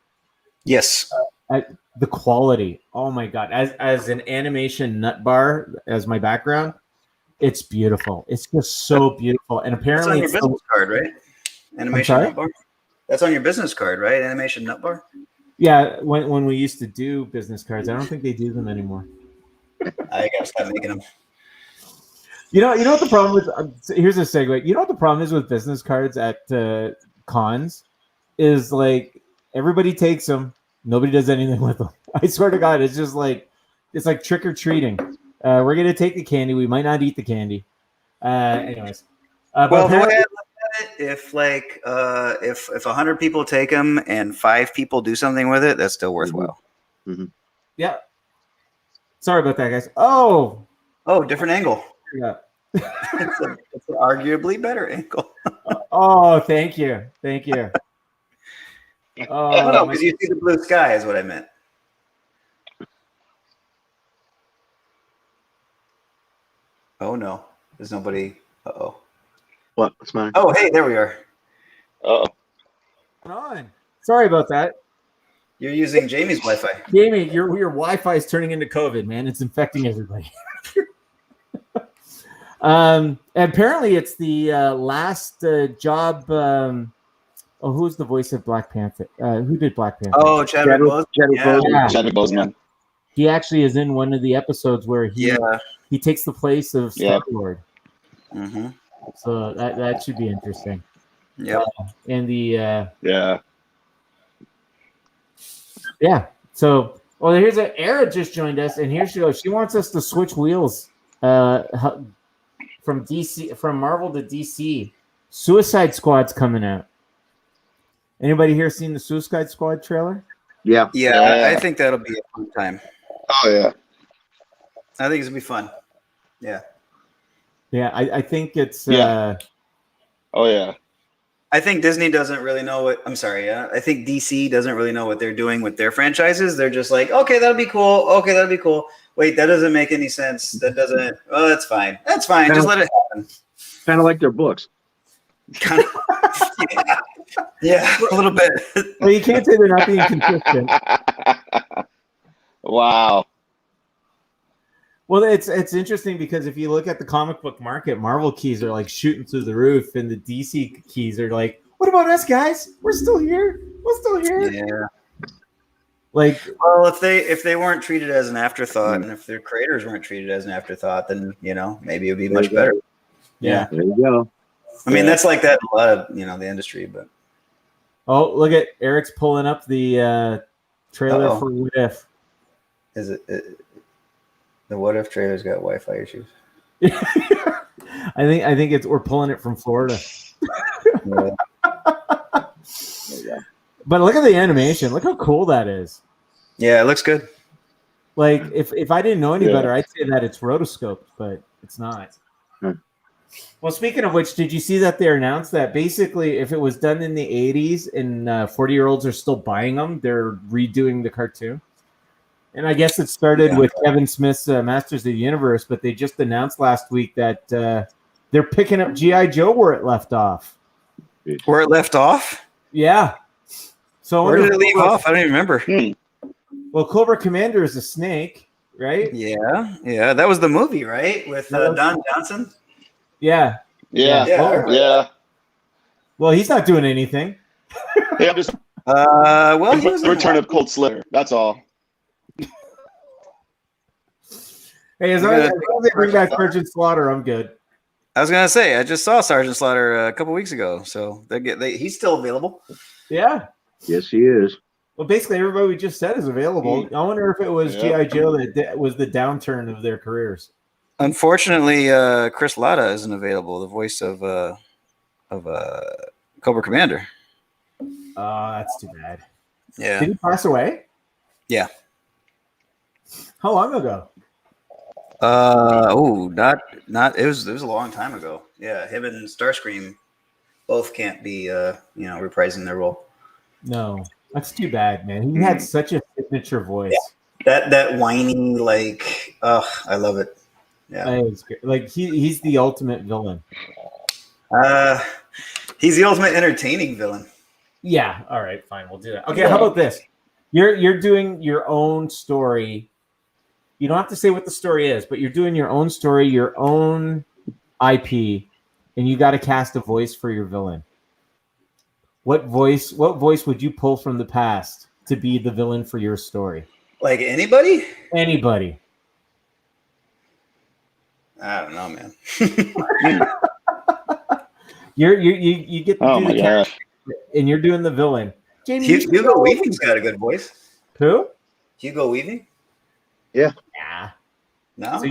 Yes. The quality. Oh my god! As an animation nut bar as my background, it's beautiful. It's just so beautiful. And apparently, it's on your business card, right? Animation nut bar. That's on your business card, right? Animation nut bar. Yeah. When we used to do business cards, I don't think they do them anymore. I gotta stop making them. You know what the problem with here's a segue. You know what the problem is with business cards at cons is like everybody takes them, nobody does anything with them. I swear to God, it's just like it's like trick or treating. We're gonna take the candy, we might not eat the candy. Anyways, well, the way I look at it, if 100 people take them and 5 people do something with it, that's still worthwhile. Mm-hmm. Yeah. Sorry about that, guys. Oh, different angle. Yeah. It's an arguably better angle. Oh, thank you. No, because you see the blue sky is what I meant. Oh no, there's nobody. Uh-oh. What? What's mine? Oh, hey, there we are. Uh-oh. On. Sorry about that. You're using Jamie's Wi-Fi. Jamie, your Wi-Fi is turning into COVID, man. It's infecting everybody. Apparently it's the last job. Who's the voice of Black Panther? Who did Black Panther? Oh, Chadwick Boseman. Chadwick Boseman. He actually is in one of the episodes where he takes the place of Star-Lord. Mm-hmm. So that should be interesting. Yeah. And the So here's Era just joined us, and here she goes. She wants us to switch wheels. From Marvel to DC. Suicide Squad's coming out. Anybody here seen the Suicide Squad trailer? Yeah. I think that'll be a fun time. Oh yeah. I think it's gonna be fun. Yeah. Yeah, I think it's Oh yeah. I think Disney doesn't really know what I think DC doesn't really know what they're doing with their franchises. They're just like, okay, that'll be cool. Okay, that'll be cool. Wait, that doesn't make any sense. That doesn't. Oh, that's fine. That's fine. Just let it happen. Kind of like their books. Kind of. Yeah, a little bit. Well, you can't say they're not being consistent. Wow. Well, it's interesting because if you look at the comic book market, Marvel keys are like shooting through the roof, and the DC keys are like, "What about us, guys? We're still here. We're still here." Yeah. Like, well, if they weren't treated as an afterthought, and if their creators weren't treated as an afterthought, then maybe it would be much better. Yeah. There you go. I mean, that's like that in a lot of the industry, but. Oh, look at Eric's pulling up the trailer for What If. Is it the What If trailer's got Wi-Fi issues? I think we're pulling it from Florida. Yeah. But look at the animation. Look how cool that is. Yeah, it looks good. Like if I didn't know any better, I'd say that it's rotoscoped, but it's not. Well, speaking of which, did you see that they announced that basically if it was done in the 80s and 40-year-olds are still buying them, they're redoing the cartoon? And I guess it started with Kevin Smith's Masters of the Universe, but they just announced last week that they're picking up G.I. Joe where it left off. Where it left off? Yeah. So where did it leave off? I don't even remember. Well, Cobra Commander is a snake, right? Yeah. Yeah. That was the movie, right? With Don Johnson? Yeah. Yeah. Well, he's not doing anything. Yeah, I'm just well, he was Return of Cold Slither. That's all. Hey, as long as they bring back Sergeant Slaughter, I'm good. I was gonna say I just saw Sergeant Slaughter a couple weeks ago, so he's still available. Yeah. Yes, he is. Well, basically, everybody we just said is available. I wonder if it was G.I. Joe that was the downturn of their careers. Unfortunately, Chris Latta isn't available. The voice of Cobra Commander. Oh, that's too bad. Yeah. Did he pass away? Yeah. How long ago? Not it was a long time ago. Yeah, him and Starscream both can't be reprising their role. No, that's too bad, man. He had such a signature voice. Yeah. That whiny, like, I love it. Yeah, like he's the ultimate villain. He's the ultimate entertaining villain. Yeah. All right. Fine. We'll do that. Okay. How about this? You're doing your own story. You don't have to say what the story is, but you're doing your own story, your own IP, and you got to cast a voice for your villain. What voice would you pull from the past to be the villain for your story? Like anybody? Anybody. I don't know, man. you get to do the character, and you're doing the villain. Jamie, Hugo Weaving's got a good voice. Who? Hugo Weaving? Yeah. No. So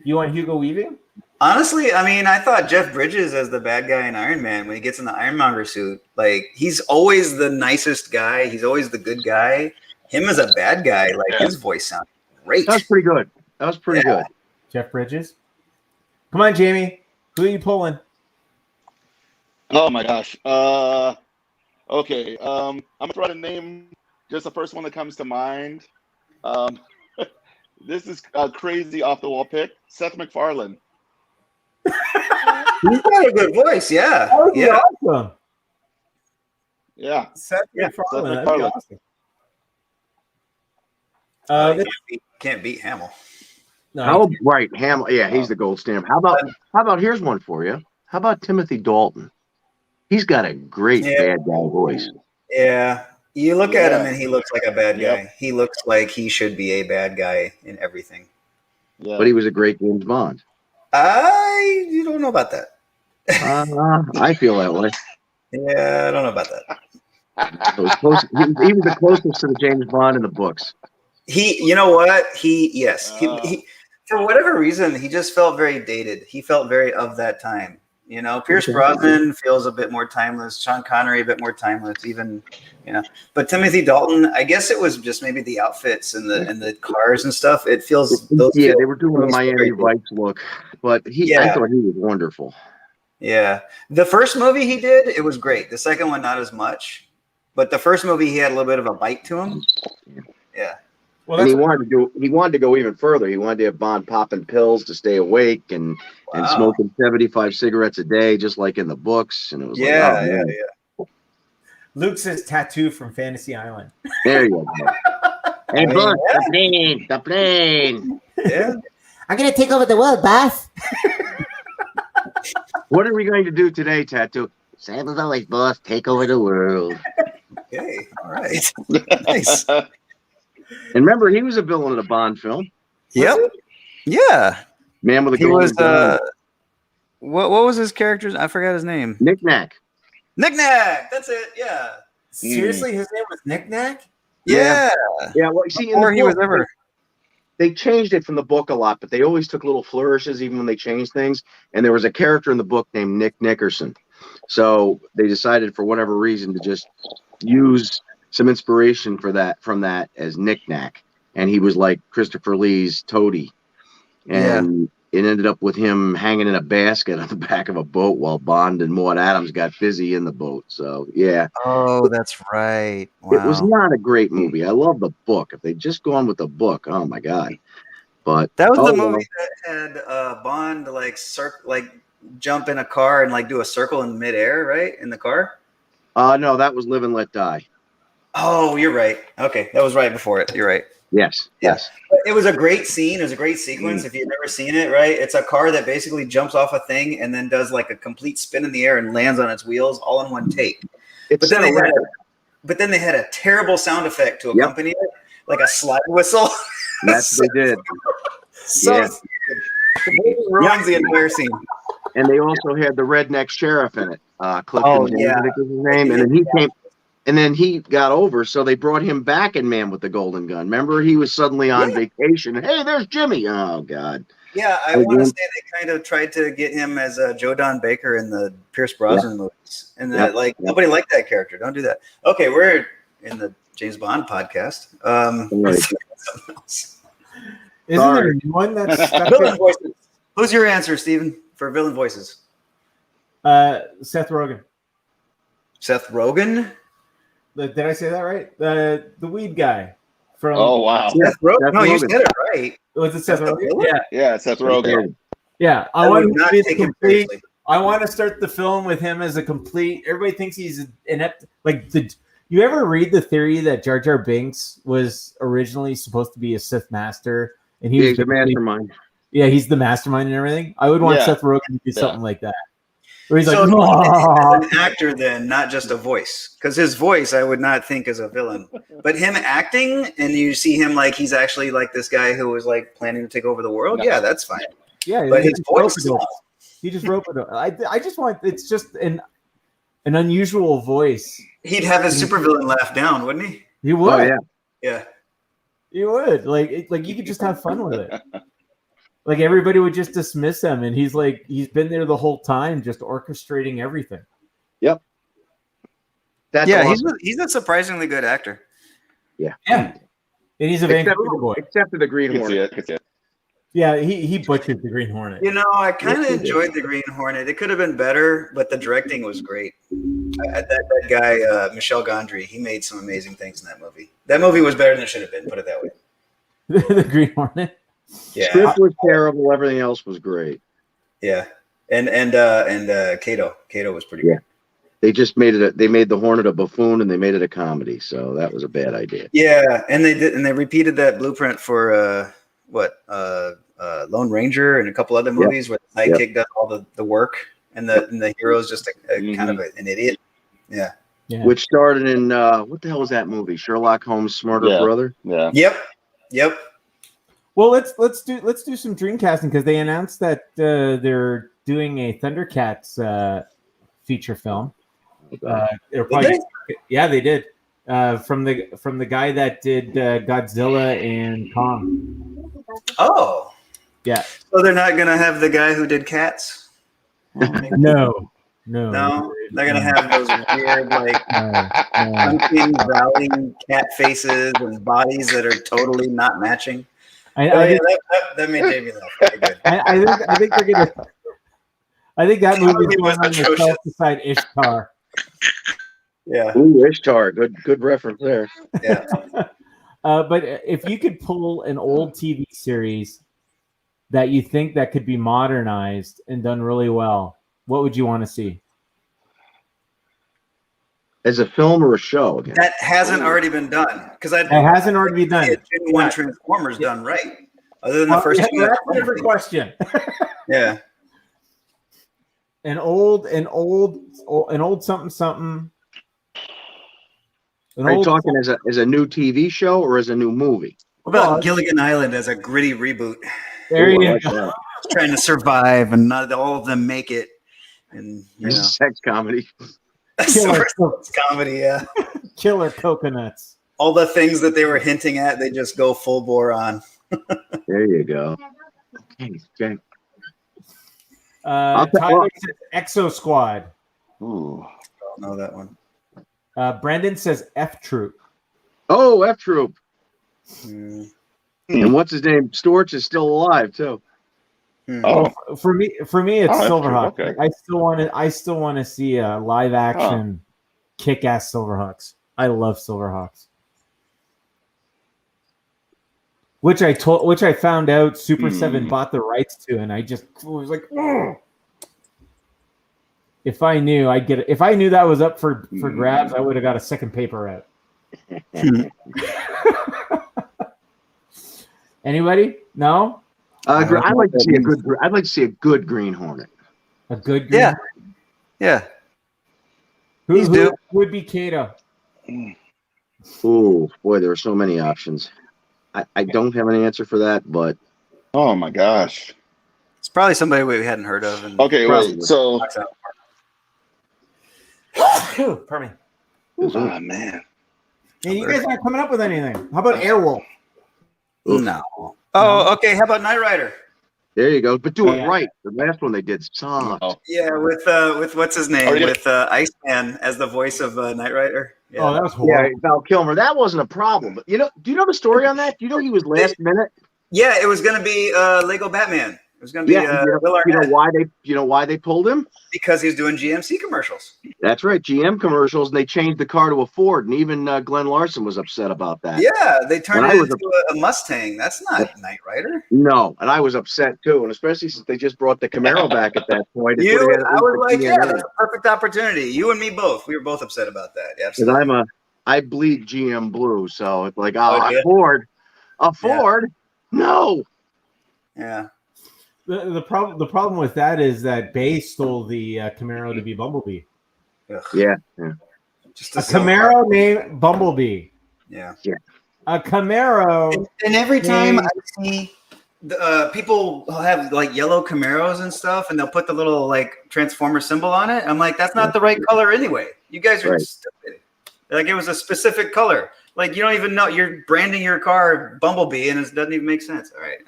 you want Hugo Weaving? Honestly, I mean, I thought Jeff Bridges as the bad guy in Iron Man when he gets in the Ironmonger suit. Like, he's always the nicest guy. He's always the good guy. Him as a bad guy, like his voice sounds great. That was pretty good. Good. Jeff Bridges. Come on, Jamie. Who are you pulling? Oh my gosh. Okay. I'm gonna throw out a name. Just the first one that comes to mind. This is a crazy off the wall pick. Seth MacFarlane. He's got a good voice, yeah. That would be awesome. Yeah. Seth MacFarlane. That'd be awesome. Can't beat Hamill. No, Right, Hamill. Yeah, he's the gold standard. How about here's one for you. How about Timothy Dalton? He's got a great bad guy voice. Yeah. You look at him and he looks like a bad guy. He looks like he should be a bad guy in everything. Yeah. But he was a great James Bond. You don't know about that. I feel that way. Yeah, I don't know about that. He was the closest to the James Bond in the books. You know what? He for whatever reason, he just felt very dated. He felt very of that time. You know, Pierce Brosnan feels a bit more timeless. Sean Connery a bit more timeless, even. But Timothy Dalton, I guess it was just maybe the outfits and the cars and stuff. It feels they were doing the Miami Vice look, but I thought he was wonderful. Yeah, the first movie he did, it was great. The second one, not as much, but the first movie he had a little bit of a bite to him. Yeah. Well, and he wanted to go even further. He wanted to have Bond popping pills to stay awake and smoking 75 cigarettes a day, just like in the books. And it was yeah. Luke says tattoo from Fantasy Island. There you go. Hey, boss, the plane. Yeah. I'm going to take over the world, boss. What are we going to do today, Tattoo? Same as always, boss. Take over the world. Okay. All right. Nice. And remember, he was a villain in a Bond film. Yep. Yeah. Man with a golden gun. What was his character's? I forgot his name. Knick-Knack. Knick-Knack. That's it. Yeah. Seriously, his name was Knick-Knack? Yeah. Yeah. Well, see, they changed it from the book a lot, but they always took little flourishes even when they changed things. And there was a character in the book named Nick Nickerson. So they decided for whatever reason to just use some inspiration from that as Knick-Knack. And he was like Christopher Lee's Toady. And it ended up with him hanging in a basket on the back of a boat while Bond and Maud Adams got busy in the boat. So yeah. Oh, that's right. It was Wow. not a great movie. I love the book. If they'd just gone with the book, oh my god! But That was the well. movie that had Bond like jump in a car and like do a circle in midair, right? In the car. No, that was Live and Let Die. Oh, you're right. Okay, that was right before it. You're right. Yes, yes. But it was a great scene. It was a great sequence. If you've never seen it, right? It's a car that basically jumps off a thing and then does like a complete spin in the air and lands on its wheels all in one take. But then they had a terrible sound effect to accompany it, like a slide whistle. That's what they did. So it ruins the entire scene. And they also had the redneck sheriff in it. Clifton Oh, David was his name, and then he came. And then he got over, so they brought him back in Man with the Golden Gun. Remember, he was suddenly on vacation. Hey, there's Jimmy. Oh, God. Yeah, I want to say they kind of tried to get him as Joe Don Baker in the Pierce Brosnan movies. And nobody liked that character. Don't do that. Okay, we're in the James Bond podcast. Something else. Isn't there a new one that's villain voices? Who's your answer, Steven, for villain voices? Seth Rogen. Seth Rogen? Did I say that right? The weed guy from. Oh wow! Seth Rogen. No, you said it right. Was it Seth Rogen? Yeah, Seth Rogen. Yeah, I want to be complete. I want to start the film with him as a complete. Everybody thinks he's inept. Like, you ever read the theory that Jar Jar Binks was originally supposed to be a Sith master, and he's the mastermind. Yeah, he's the mastermind and everything. I would want Seth Rogen to do something like that. Where he's so like, he's an actor then, not just a voice. Because his voice, I would not think is a villain. But him acting, and you see him like he's actually like this guy who was like planning to take over the world. Yeah, that's fine. Yeah, but his voice. He just wrote it. I just want. It's just an unusual voice. He'd have his supervillain laugh down, wouldn't he? He would. Oh, yeah. Yeah. He would. Like you could just have fun with it. Like everybody would just dismiss him, and he's been there the whole time, just orchestrating everything. Yep. That's awesome. He's a surprisingly good actor. Yeah. And he's a Vancouver boy. Except for the Green Hornet. Yeah, he butchered the Green Hornet. You know, I kind of enjoyed the Green Hornet. It could have been better, but the directing was great. That guy, Michel Gondry, he made some amazing things in that movie. That movie was better than it should have been, put it that way. The Green Hornet? Yeah, script was terrible. Everything else was great. Yeah, and Kato was pretty good. They just made it. They made the Hornet a buffoon, and they made it a comedy. So that was a bad idea. Yeah, and they did, and they repeated that blueprint for Lone Ranger and a couple other movies where the sidekick does all the work, and the hero's just kind of an idiot. Yeah. Which started in what the hell was that movie? Sherlock Holmes' Smarter Brother. Yeah. Yep. Well, let's do some dream casting because they announced that they're doing a Thundercats feature film. They did. From the guy that did Godzilla and Kong. Oh. Yeah. So they're not gonna have the guy who did Cats? No. They're gonna have those weird hunting, growling cat faces and bodies that are totally not matching. That made Jamie laugh. Pretty good. I think they're gonna. I think that movie's going on the south side Ishtar. Yeah. Ooh, Ishtar. Good reference there. Yeah. But if you could pull an old TV series that you think that could be modernized and done really well, what would you want to see? As a film or a show? Again? That hasn't already been done. It hasn't already been done. Genuine Transformers done right. Other than the first two. That's a different question. Yeah. An old something. Are you talking as a new TV show or as a new movie? What about Gilligan Island as a gritty reboot? There you go. Trying to survive, and not all of them make it. And sex comedy. Comedy, yeah. Killer coconuts. All the things that they were hinting at, they just go full bore on. There you go. Okay. Tyler says Exo Squad. Ooh. I don't know that one. Brandon says F Troop. Oh, F Troop. And what's his name? Storch is still alive too. Oh, Well, for me, it's Silverhawks. okay. I still want to see a live action kick-ass Silverhawks. I love Silverhawks. Which I found out Super 7 bought the rights to, and I was like, ugh. If I knew I'd get it. If I knew that was up for grabs, I would have got a second paper out. Anybody? No? I'd like to see a good. I'd like to see a good Green Hornet. A good Green Hornet? Yeah. Who would be Kato? Oh boy, there are so many options. I don't have an answer for that, but oh my gosh, it's probably somebody we hadn't heard of. Okay, wait. So, pardon me. Oh man, Hey, you guys aren't coming up with anything. How about Airwolf? No. Oh, okay. How about Knight Rider? There you go. But do it right. The last one they did sucked. Yeah, with what's his name? With Iceman as the voice of Knight Rider. Yeah. Oh, that was horrible. Yeah, Val Kilmer. That wasn't a problem. But do you know the story on that? Do you know he was last minute? Yeah, it was going to be Lego Batman. It was going to be Will you know Arnett. why they pulled him? Because he was doing GMC commercials. That's right, GM commercials, and they changed the car to a Ford, and even Glenn Larson was upset about that. Yeah, they turned it into a Mustang. That's not Knight Rider. No, and I was upset too, and especially since they just brought the Camaro back at that point. I was like, yeah, that's a perfect opportunity. You and me both. We were both upset about that. Yeah, because I bleed GM blue, so it's like, a Ford, no. Yeah. The problem with that is that Bay stole the Camaro to be Bumblebee. Ugh. Yeah. Just a Camaro named Bumblebee. Yeah. A Camaro. And every time I see people have like yellow Camaros and stuff, and they'll put the little like Transformer symbol on it. I'm like, that's not the right color anyway. You guys are stupid. Like, it was a specific color. Like, you don't even know. You're branding your car Bumblebee, and it doesn't even make sense. All right.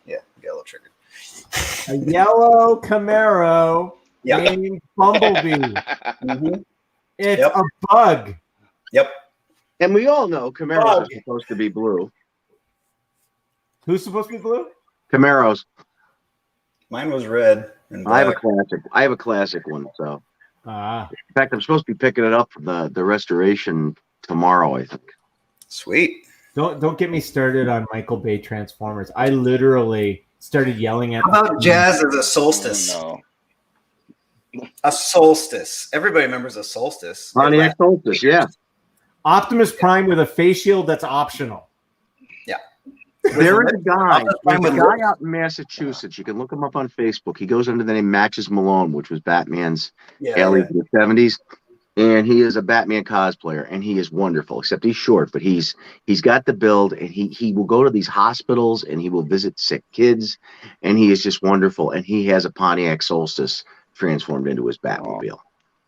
Yeah, I got a little triggered. A yellow Camaro named Bumblebee. It's a bug. Yep. And we all know Camaros are supposed to be blue. Who's supposed to be blue? Camaros. Mine was red and black. I have a classic one. So, in fact, I'm supposed to be picking it up from the restoration tomorrow, I think. Sweet. Don't get me started on Michael Bay Transformers. I literally started yelling at. How about Jazz as a solstice? Oh, no. A solstice. Everybody remembers a solstice. Pontiac solstice, yeah. Optimus Prime with a face shield that's optional. Yeah. There is a guy out in Massachusetts. You can look him up on Facebook. He goes under the name Matches Malone, which was Batman's alias in the 70s. And he is a Batman cosplayer, and he is wonderful, except he's short, but he's got the build, and he will go to these hospitals, and he will visit sick kids, and he is just wonderful. And he has a Pontiac Solstice transformed into his Batmobile.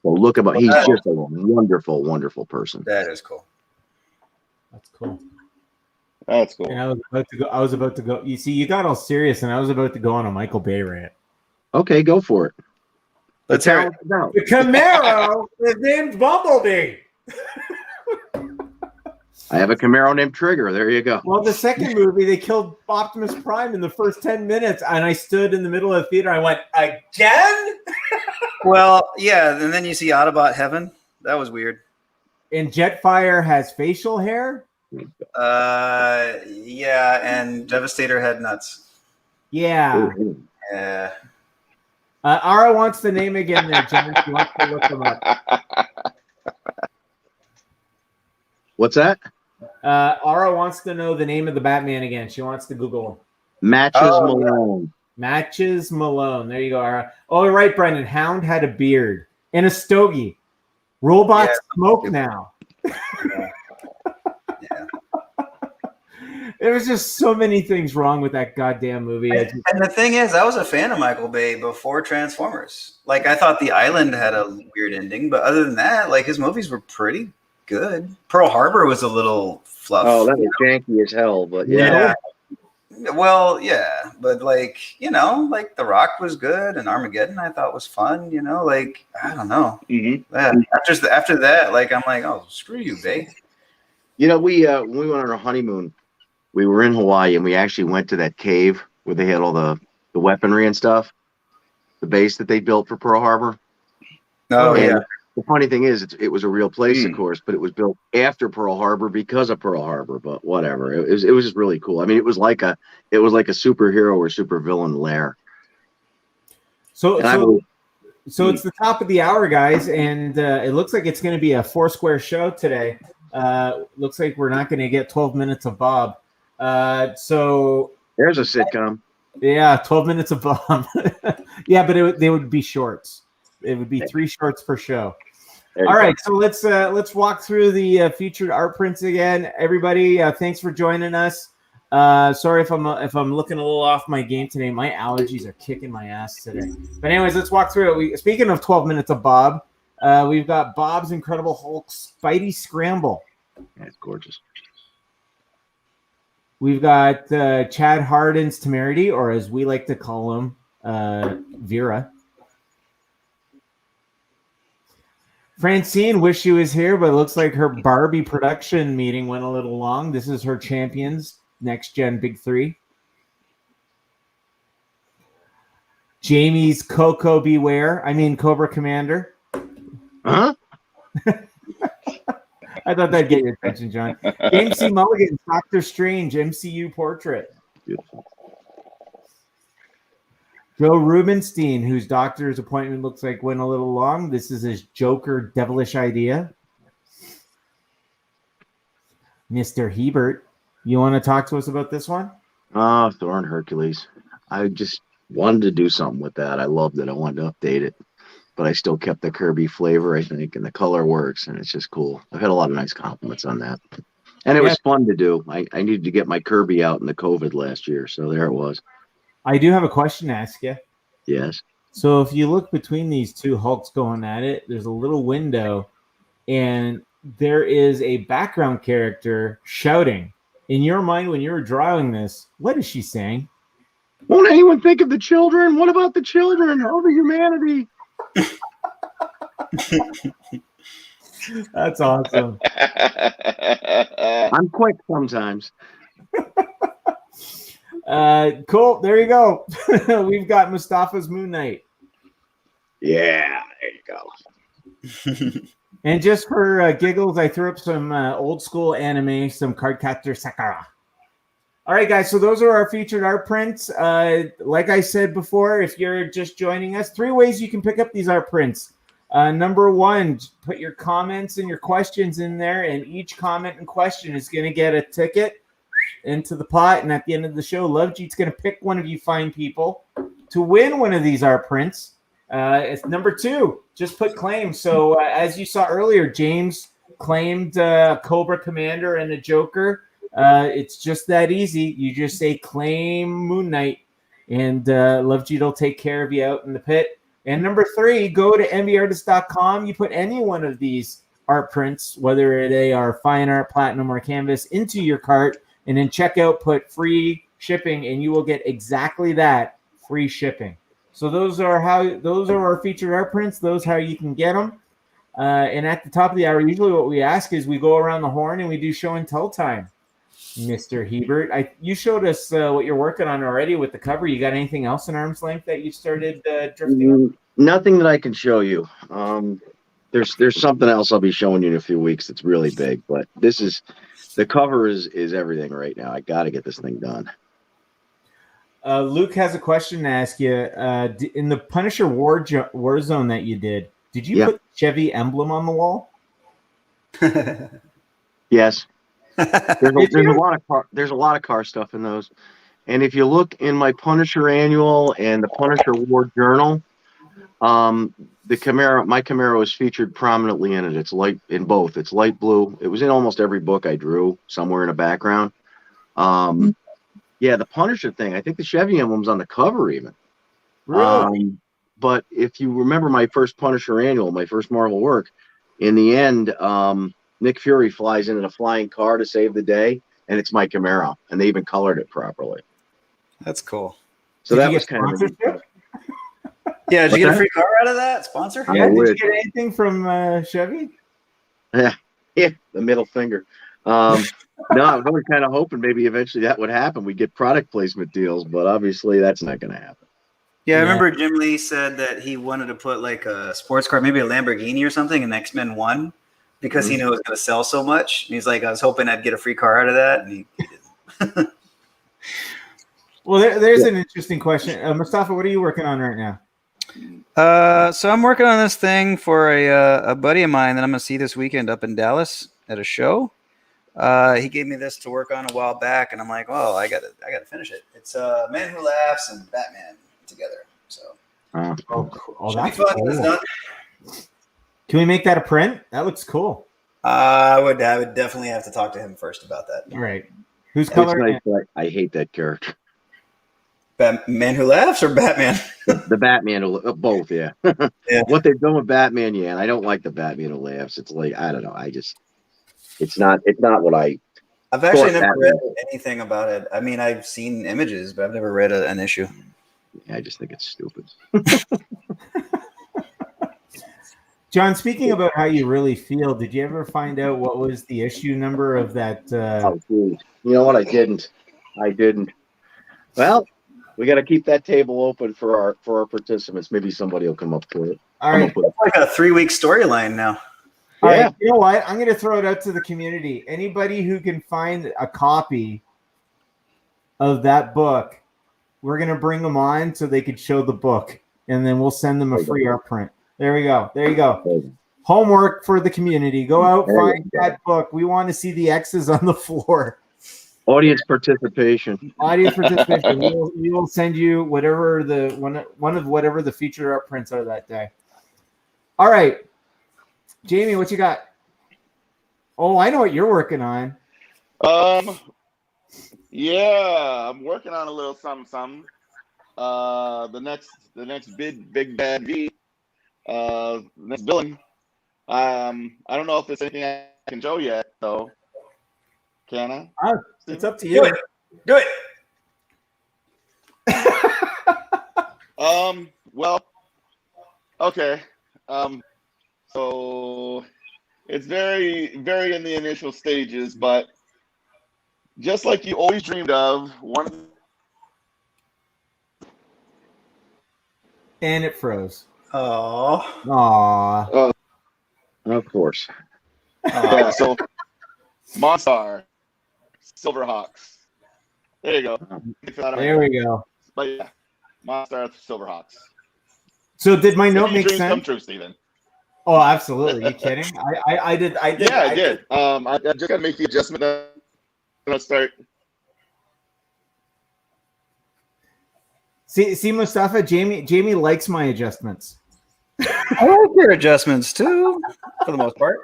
So look him up. He's just a wonderful, wonderful person. That is cool. That's cool. That's cool. And I was about to go. You see, you got all serious, and I was about to go on a Michael Bay rant. Okay, go for it. Let's hear it. The Camaro is named Bumblebee. I have a Camaro named Trigger. There you go. Well, the second movie, they killed Optimus Prime in the first 10 minutes, and I stood in the middle of the theater. I went, again? Well, yeah, and then you see Autobot Heaven. That was weird. And Jetfire has facial hair? Yeah, and Devastator had nuts. Yeah. Yeah. Ara wants the name again there, John. She wants to look them up. What's that? Ara wants to know the name of the Batman again. She wants to Google Matches Malone. Matches Malone. There you go, Ara. Oh, right, Brendan. Hound had a beard and a stogie. Robots smoke now. There was just so many things wrong with that goddamn movie. And the thing is, I was a fan of Michael Bay before Transformers. Like, I thought The Island had a weird ending, but other than that, like, his movies were pretty good. Pearl Harbor was a little fluff. Oh, that was janky as hell, but yeah. Well, yeah, but like, you know, like The Rock was good, and Armageddon I thought was fun. You know, like, I don't know. Mm-hmm. After that, like, I'm like, oh, screw you, Bay. You know, when we went on our honeymoon, we were in Hawaii, and we actually went to that cave where they had all the the weaponry and stuff, the base that they built for Pearl Harbor. Oh, And yeah. the funny thing is, it was a real place, of course, but it was built after Pearl Harbor because of Pearl Harbor. But whatever, it was just really cool. I mean, it was like a superhero or supervillain lair. So And it's the top of the hour, guys, and it looks like it's going to be a 4-square show today. Looks like we're not going to get 12 minutes of Bob. So there's a sitcom. Yeah, 12 minutes of Bob. Yeah, but they would be shorts. It would be 3 shorts per show. All right, so let's walk through the featured art prints again. Everybody, thanks for joining us. Sorry if I'm looking a little off my game today. My allergies are kicking my ass today. But anyways, let's walk through it. Speaking of 12 minutes of Bob, we've got Bob's Incredible Hulk Spidey Scramble. That's gorgeous. We've got Chad Hardin's Temerity, or as we like to call him, Vera. Francine, wish she was here, but it looks like her Barbie production meeting went a little long. This is her Champions Next Gen Big 3. Jamie's Coco Beware. I mean Cobra Commander. Huh? I thought that'd get your attention, John. James C. Mulligan's Doctor Strange MCU portrait. Beautiful. Joe Rubenstein, whose doctor's appointment looks like went a little long. This is his Joker devilish idea. Mr. Hebert, you want to talk to us about this one? Oh, Thor and Hercules. I just wanted to do something with that. I loved it. I wanted to update it. But I still kept the Kirby flavor, I think, and the color works, and it's just cool. I've had a lot of nice compliments on that. And it was fun to do. I needed to get my Kirby out in the COVID last year, so there it was. I do have a question to ask you. Yes. So if you look between these two Hulks going at it, there's a little window, and there is a background character shouting. In your mind, when you were drawing this, what is she saying? Won't anyone think of the children? What about the children? Over humanity. That's awesome. I'm quick sometimes. Cool. There you go. We've got Mustafa's Moon Knight. Yeah, there you go. And just for giggles, I threw up some old school anime, some Cardcaptor Sakura. All right, guys. So those are our featured art prints. Like I said before, if you're just joining us, 3 ways you can pick up these art prints. Number 1, put your comments and your questions in there, and each comment and question is going to get a ticket into the pot. And at the end of the show, Love Jeet's going to pick one of you fine people to win one of these art prints. It's number 2, just put claim. So as you saw earlier, James claimed Cobra Commander and the Joker. It's just that easy. You just say claim Moon Knight, and Love Jeet will take care of you out in the pit. And number 3, go to MBartist.com. You put any one of these art prints, whether they are fine art, platinum, or canvas, into your cart, and then checkout, put free shipping, and you will get exactly that, free shipping. So those are our featured art prints. Those are how you can get them. And at the top of the hour, usually what we ask is we go around the horn and we do show and tell time. Mr. Hebert, you showed us what you're working on already with the cover. You got anything else in arm's length that you started drifting on? Nothing that I can show you. There's something else I'll be showing you in a few weeks that's really big, but the cover is everything right now. I got to get this thing done. Luke has a question to ask you. In the Punisher Warzone that you did you put the Chevy emblem on the wall? Yes. There's a lot of car stuff in those. And if you look in my Punisher Annual and the Punisher War Journal, my Camaro is featured prominently in it. It's light in both. It's light blue. It was in almost every book I drew somewhere in the background. Yeah, the Punisher thing. I think the Chevy emblem's on the cover even. Really? But if you remember my first Punisher Annual, my first Marvel work, in the end, Nick Fury flies in a flying car to save the day, and it's my Camaro, and they even colored it properly. That's cool. So that was kind of yeah. Did you get a free car out of that sponsor? Yeah. Did you get anything from Chevy? Yeah, the middle finger. No, I was kind of hoping maybe eventually that would happen. We get product placement deals, but obviously that's not going to happen. Yeah, I remember Jim Lee said that he wanted to put like a sports car, maybe a Lamborghini or something, in X-Men 1 because he knew it was going to sell so much. And he's like, I was hoping I'd get a free car out of that. And he didn't. Well, there's an interesting question. Mustafa, what are you working on right now? So I'm working on this thing for a buddy of mine that I'm going to see this weekend up in Dallas at a show. He gave me this to work on a while back, and I'm like, well, I gotta finish it. It's Man Who Laughs and Batman together. So that's be fun. cool. It's done. Can we make that a print? That looks cool. I would definitely have to talk to him first about that. All right. Who's coloring it? Nice, I hate that character. Man Who Laughs or Batman? The Batman, both, yeah. Yeah. What they've done with Batman, yeah, and I don't like the Batman who laughs. It's like, I don't know. It's not what I. I've actually never Batman. read anything about it. I mean, I've seen images, but I've never read an issue. Yeah, I just think it's stupid. John, speaking about how you really feel, did you ever find out what was the issue number of that? Oh, dude. You know what? I didn't. Well, we got to keep that table open for our participants. Maybe somebody will come up with it. All right. It's like a 3-week storyline now. All Yeah. right, you know what? I'm going to throw it out to the community. Anybody who can find a copy of that book, we're going to bring them on so they could show the book, and then we'll send them a free art print. There we go. There you go. Homework for the community. Go out, find that book. We want to see the X's on the floor. Audience participation. Audience participation. We will send you whatever whatever the featured art prints are that day. All right. Jamie, what you got? Oh, I know what you're working on. Yeah, I'm working on a little something. The next big bad V, next villain. I don't know if there's anything I can show yet, though. Can I? It's up to you. Do it. Well, okay. So it's very, very in the initial stages, but just like you always dreamed of, And it froze. Oh. Aw. Of course. yeah, so Monstar, Silverhawks. There you go. There we go. But yeah, Monstar, Silverhawks. So did my note Your make dreams sense? come true, Steven. Oh, absolutely. Are you kidding? I did. Yeah, I did. I just gotta make the adjustment. Let's start. See, Mustafa, Jamie likes my adjustments. I like your adjustments too, for the most part.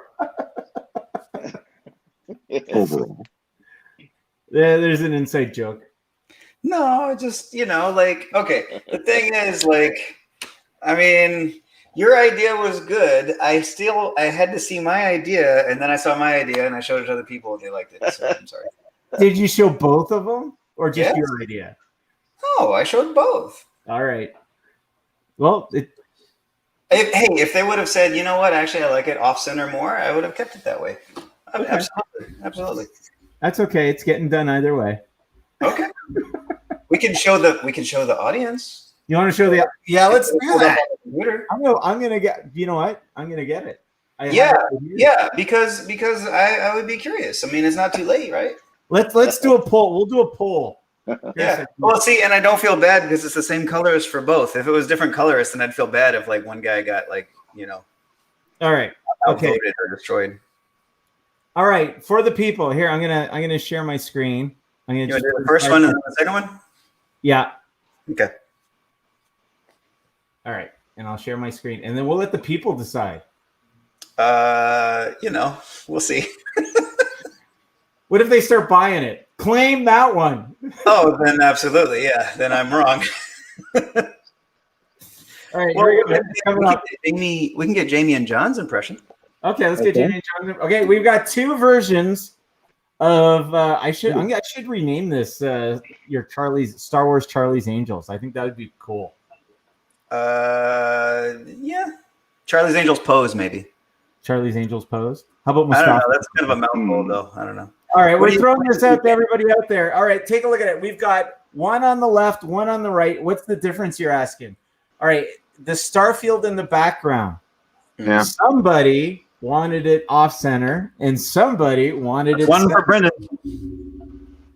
Overall. There's an inside joke. No, just, like, okay. The thing is, like, I mean, your idea was good. I had to see my idea, and then I saw my idea, and I showed it to other people, and they liked it. So I'm sorry. Did you show both of them, or just Yes. your idea? Oh, I showed both. All right. Well, If they would have said, you know what, actually, I like it off center more, I would have kept it that way. Okay. Absolutely. That's okay. It's getting done either way. Okay. We can show the audience. You want to show the? Yeah, let's do that. Computer. I'm gonna get. You know what? I'm gonna get it. Yeah, because I would be curious. I mean, it's not too late, right? Let's do a poll. We'll do a poll. Yeah. Well, see, and I don't feel bad because it's the same colors for both. If it was different colors, then I'd feel bad if like one guy got like, All right. Okay. outvoted or destroyed. All right. For the people here, I'm gonna share my screen. I'm gonna You want to do the first one and then the second one? Yeah. Okay. All right. And I'll share my screen, and then we'll let the people decide. We'll see. What if they start buying it? Claim that one. Oh, then absolutely, yeah. Then I'm wrong. All right. Well, Here we go. Coming up. we can get Jamie and John's impression. Okay, let's get Jamie and John. Okay, we've got two versions of. I should rename this your Star Wars Charlie's Angels. I think that would be cool. Yeah. Charlie's Angels pose, maybe. Charlie's Angels pose. How about I Mustafa? don't know. That's kind of a mouthful, though. I don't know. All right, we're throwing this out to everybody out there. All right, take a look at it. We've got one on the left, one on the right. What's the difference you're asking? All right, the Starfield in the background. Yeah. Somebody wanted it off center, and somebody wanted it. One for Brendan.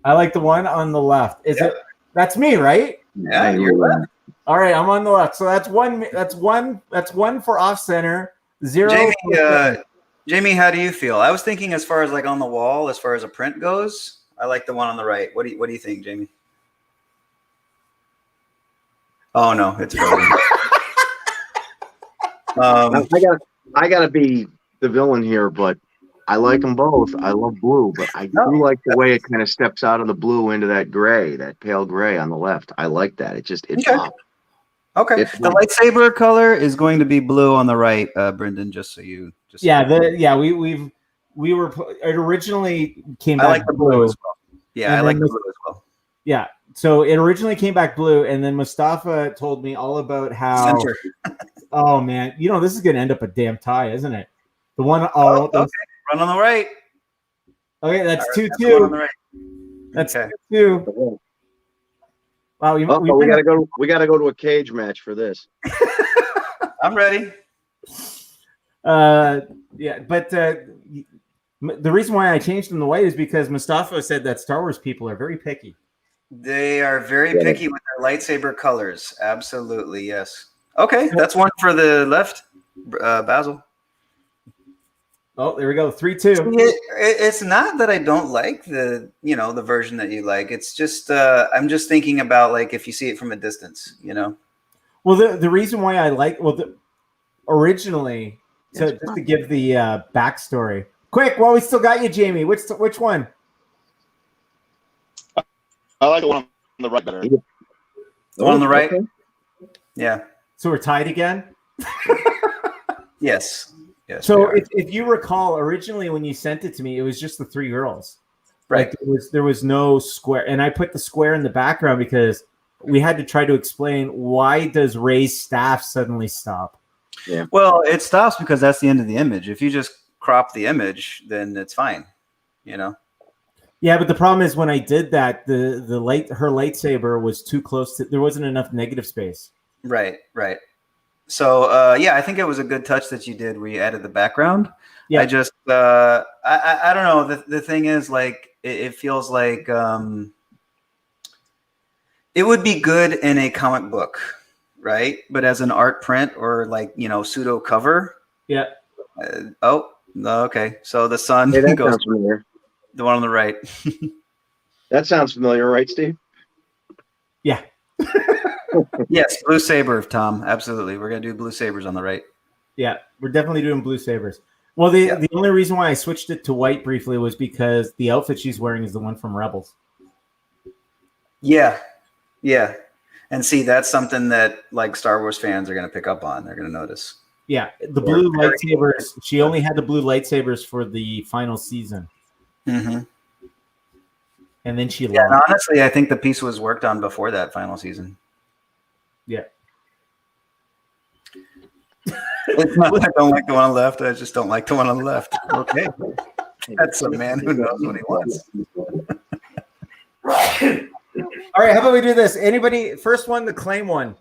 I like the one on the left. Is it? That's me, right? Yeah, you're left. All right, I'm on the left. So that's one. That's one for off center. 0. Jamie, how do you feel? I was thinking as far as like on the wall, as far as a print goes. I like the one on the right. What do you think, Jamie? Oh no, it's frozen. I gotta be the villain here, but I like them both. I love blue, but I do like the way it kind of steps out of the blue into that gray, that pale gray on the left. I like that. It pops. Okay. The lightsaber color is going to be blue on the right, Brendan. Just so you. It originally came back. I like the blue as well. Yeah, I like the blue as well. Yeah. So it originally came back blue, and then Mustafa told me all about how. Center. Oh man, this is gonna end up a damn tie, isn't it? The one. Okay. Run on the right. Okay, that's right, 2-2. On the right. That's okay. 2-2. Wow, we gotta go. We gotta go to a cage match for this. I'm ready. Yeah, but the reason why I changed them the white is because Mustafa said that Star Wars people are very picky. They are very picky with their lightsaber colors. Absolutely, yes. Okay, that's one for the left, Basil. Oh, there we go. 3-2. It's not that I don't like the version that you like. It's just I'm just thinking about like if you see it from a distance, Well, the reason why I like originally, so just to give the backstory, quick. Well, we still got you, Jamie. Which one? I like the one on the right better. The one on the right. Okay. Yeah. So we're tied again. Yes. Yes. So if you recall, originally when you sent it to me, it was just the 3 girls. Right. Like there was no square, and I put the square in the background because we had to try to explain why does Rey's staff suddenly stop. Yeah. Well, it stops because that's the end of the image. If you just crop the image, then it's fine. Yeah, but the problem is when I did that, her lightsaber was too close to. There wasn't enough negative space. Right. So I think it was a good touch that you did where you added the background. Yeah. I just I don't know. The thing is, like, it feels like it would be good in a comic book, right? But as an art print or like pseudo cover. Yeah. Okay. So the sun goes. The one on the right. That sounds familiar, right, Steve? Yeah. Yes, blue saber, Tom. Absolutely. We're going to do blue sabers on the right. Yeah, we're definitely doing blue sabers. Well, the only reason why I switched it to white briefly was because the outfit she's wearing is the one from Rebels. Yeah. And see, that's something that like Star Wars fans are going to pick up on. They're going to notice. Yeah, the blue lightsabers. She only had the blue lightsabers for the final season. Mm-hmm. And then she lost. And honestly, I think the piece was worked on before that final season. Yeah. It's not that I don't like the one on the left. I just don't like the one on the left. Okay. That's a man who knows what he wants. All right, how about we do this? Anybody, first one to claim one.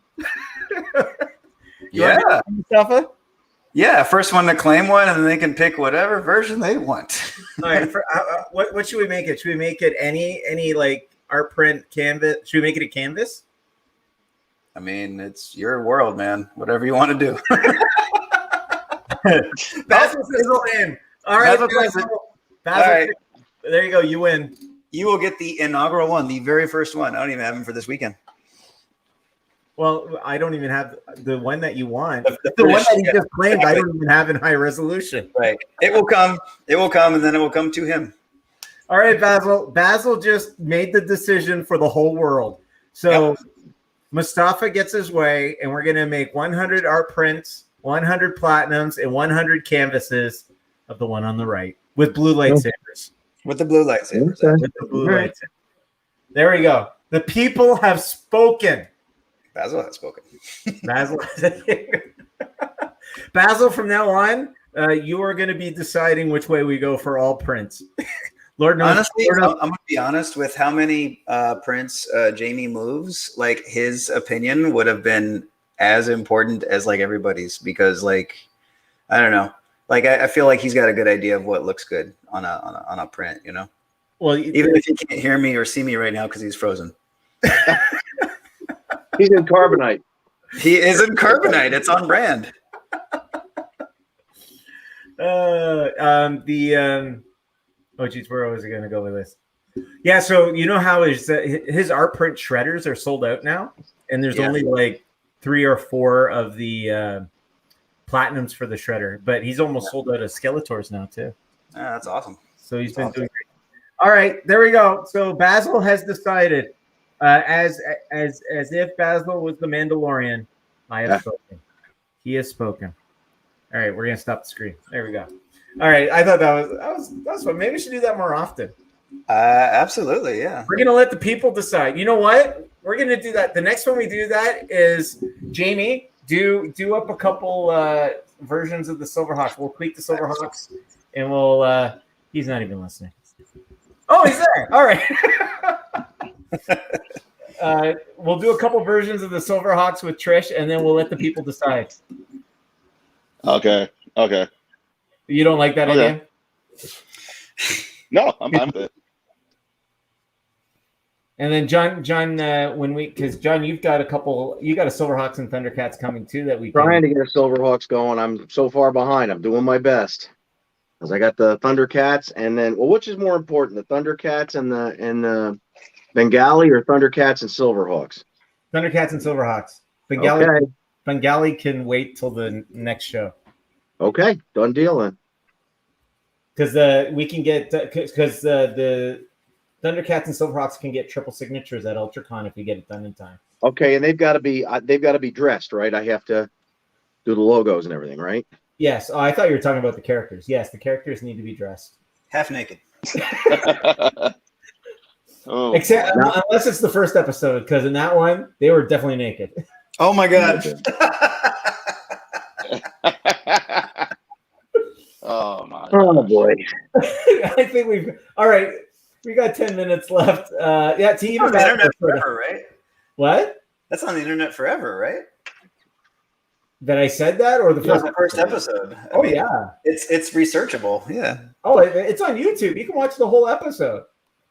Yeah. Mustafa? Yeah, first one to claim one, and then they can pick whatever version they want. All right, what should we make it? Should we make it any like art print canvas? Should we make it a canvas? I mean, it's your world, man. Whatever you want to do. Basil's his name. All right, Basil. All right. There you go. You win. You will get the inaugural one, the very first one. I don't even have them for this weekend. Well, I don't even have the one that you want. The one that you just claimed, I don't even have in high resolution. Right. It will come, and then it will come to him. All right, Basil. Basil just made the decision for the whole world. So Mustafa gets his way, and we're going to make 100 art prints, 100 platinums, and 100 canvases of the one on the right with blue lightsabers. With the blue lightsabers. With the blue lightsabers. There we go. The people have spoken. Basil has spoken. Basil, from now on, you are going to be deciding which way we go for all prints. Lord knows. Honestly, I'm gonna be honest with how many prints Jamie moves. Like his opinion would have been as important as like everybody's, because like I don't know, like I feel like he's got a good idea of what looks good on a print. You know, Well, even if he can't hear me or see me right now because he's frozen. He's in carbonite. He is in carbonite. It's on brand. Oh geez, where was I going to go with this? Yeah, so you know how his art print shredders are sold out now, and there's only like 3 or 4 of the platinums for the shredder, but he's almost sold out of Skeletors now too. That's awesome. So he's been doing great. All right, there we go. So Basil has decided, as if Basil was the Mandalorian, I have spoken. He has spoken. All right, we're gonna stop the screen. There we go. All right, I thought that's fun. Maybe we should do that more often. Absolutely, yeah. We're gonna let the people decide. You know what? We're gonna do that. The next one we do that is Jamie. Do up a couple versions of the Silverhawks. We'll tweak the Silverhawks, and we'll. He's not even listening. Oh, he's there. All right. We'll do a couple versions of the Silverhawks with Trish, and then we'll let the people decide. Okay. You don't like that idea? No, I'm fine with it. And then John, because John, you got a Silverhawks and Thundercats coming too that we Trying to get a Silverhawks going. I'm so far behind. I'm doing my best. Because I got the Thundercats, and then which is more important, the Thundercats and the Bengali, or Thundercats and Silverhawks? Thundercats and Silverhawks. Bengali can wait till the next show. Okay, done deal then. Because we can get the Thundercats and Silverhawks can get triple signatures at UltraCon if we get it done in time. Okay, and they've got to be dressed, right? I have to do the logos and everything, right? Yes. Oh, I thought you were talking about the characters. Yes, the characters need to be dressed. Half naked. Except unless it's the first episode, because in that one they were definitely naked. Oh my god. Oh my. Oh boy. I think all right. We got 10 minutes left. It's even on the internet forever, right? What? That's on the internet forever, right? That I said that, or the first episode? I mean, yeah. It's researchable. Yeah. Oh, it's on YouTube. You can watch the whole episode.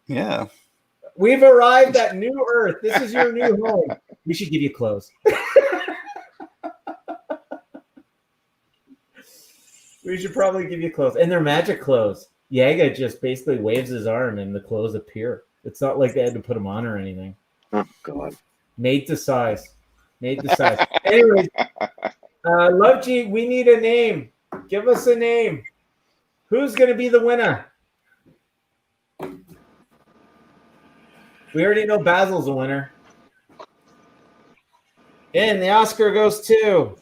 Yeah. We've arrived at New Earth. This is your new home. We should give you clothes. We should probably give you clothes. And they're magic clothes. Yaga just basically waves his arm and the clothes appear. It's not like they had to put them on or anything. Oh, God. Made to size. Anyways, Love G, we need a name. Give us a name. Who's going to be the winner? We already know Basil's the winner. And the Oscar goes to...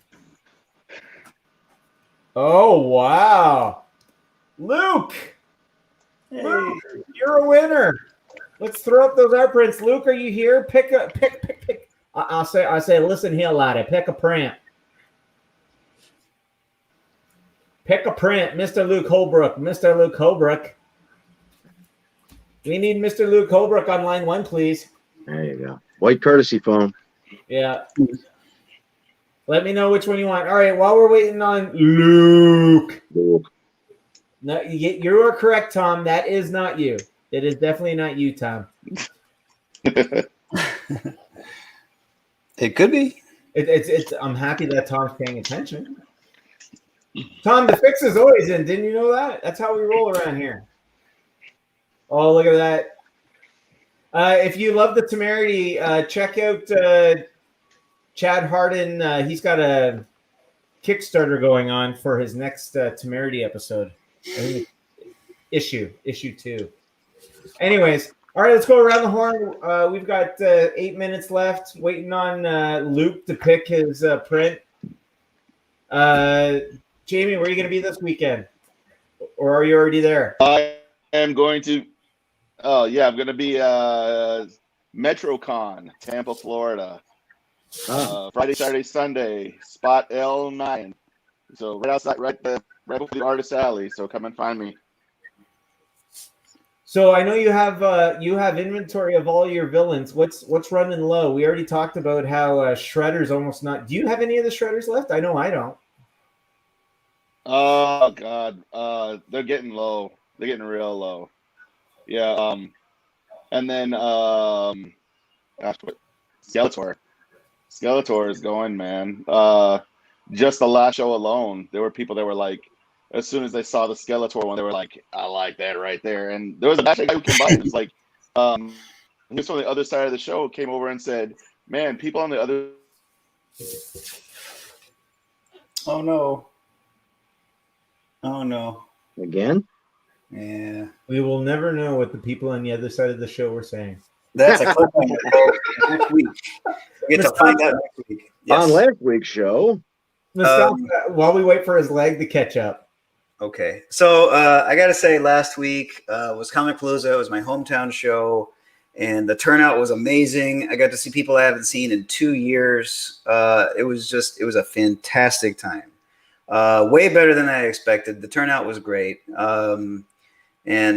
Oh, wow. Luke. Hey. Luke, you're a winner. Let's throw up those art prints. Luke, are you here? Pick. I'll say, listen here, laddie. Pick a print. Pick a print, Mr. Luke Holbrook. Mr. Luke Holbrook. We need Mr. Luke Holbrook on line 1, please. There you go. White courtesy phone. Yeah. Let me know which one you want. All right, while we're waiting on Luke. No, you are correct, Tom. That is not you. It is definitely not you, Tom. It could be. I'm happy that Tom's paying attention. Tom, the fix is always in. Didn't you know that? That's how we roll around here. Oh, look at that. If you love the Temerity, check out Chad Harden. He's got a Kickstarter going on for his next Temerity episode. Issue 2. Anyways, all right, let's go around the horn. We've got 8 minutes left, waiting on Luke to pick his print. Jamie, where are you going to be this weekend? Or are you already there? I am going to. Oh, yeah, I'm going to be MetroCon, Tampa, Florida. Friday, Saturday, Sunday, spot L9. So right outside, right before the Artist Alley. So come and find me. So I know you have inventory of all your villains. What's running low? We already talked about how Shredder's almost not. Do you have any of the Shredders left? I know I don't. Oh God, they're getting low. They're getting real low. Yeah. And then gosh, Skeletor. Skeletor is going, man. Just the last show alone, there were people that were like, as soon as they saw the Skeletor one, they were like, I like that right there. And there was a guy who came by and was like, he was from the other side of the show, came over and said, man, people on the other. Oh no. Oh no. Again? Yeah. We will never know what the people on the other side of the show were saying. That's a cliffhanger next week. We get to find out next week. Yes. On last week's show. While we wait for his leg to catch up. Okay. So I got to say, last week was Comic Palooza. It was my hometown show, and the turnout was amazing. I got to see people I haven't seen in 2 years. It was a fantastic time. Way better than I expected. The turnout was great. And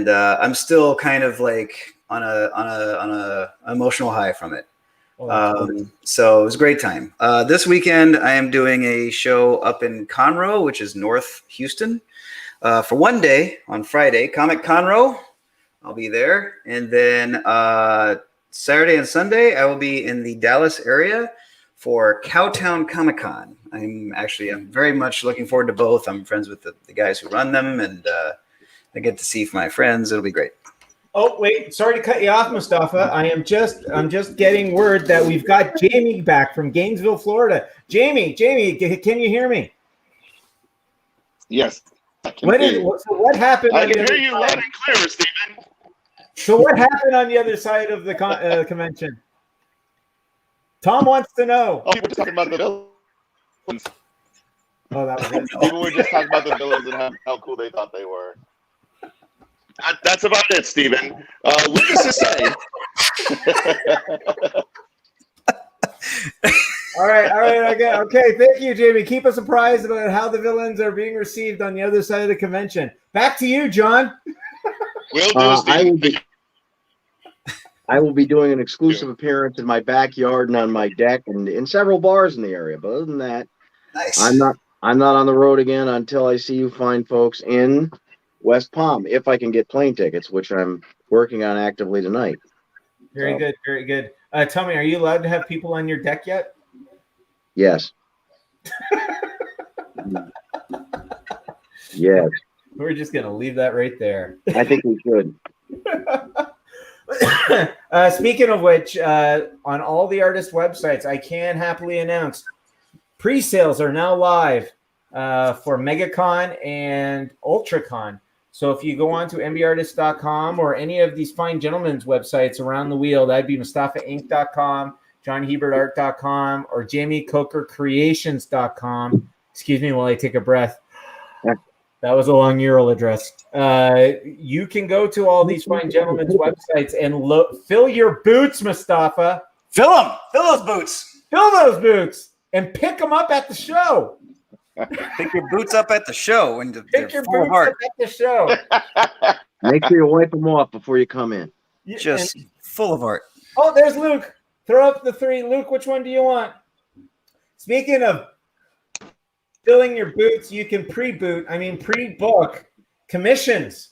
I'm still kind of like on a emotional high from it. So it was a great time. This weekend I am doing a show up in Conroe, which is North Houston, for one day on Friday. Comic Conroe, I'll be there, and then Saturday and Sunday I will be in the Dallas area for Cowtown Comic Con. I'm very much looking forward to both. I'm friends with the guys who run them, and I get to see my friends. It'll be great. Oh, wait, sorry to cut you off, Mustafa. I'm just getting word that we've got Jamie back from Gainesville, Florida. Jamie, can you hear me? Yes. What happened? I can hear you loud and clear, Stephen. So what happened on the other side of the convention? Tom wants to know. Oh, people were talking about the villains. Oh, that was it. People were just talking about the villains and how cool they thought they were. That's about it, Stephen. Lucas is saying. All right. Okay, thank you, Jamie. Keep us apprised about how the villains are being received on the other side of the convention. Back to you, John. Will do, Stephen. I will be doing an exclusive appearance in my backyard and on my deck and in several bars in the area. But other than that, Nice. I'm not on the road again until I see you fine folks in West Palm, if I can get plane tickets, which I'm working on actively tonight. Very good. Tell me, are you allowed to have people on your deck yet? Yes. Yes. We're just going to leave that right there. I think we should. Speaking of which, on all the artist websites, I can happily announce pre-sales are now live for MegaCon and UltraCon. So if you go on to MBartist.com or any of these fine gentlemen's websites around the wheel, that'd be MustafaInc.com, JohnHebertArt.com, or JamieCokerCreations.com. Excuse me while I take a breath. That was a long URL address. You can go to all these fine gentlemen's websites and fill your boots, Mustafa. Fill them. Fill those boots. Fill those boots and pick them up at the show. Pick your boots up at the show. And Pick your boots up at the show. Make sure you wipe them off before you come in. Just full of art. Oh, there's Luke. Throw up the three. Luke, which one do you want? Speaking of filling your boots, you can pre-book commissions.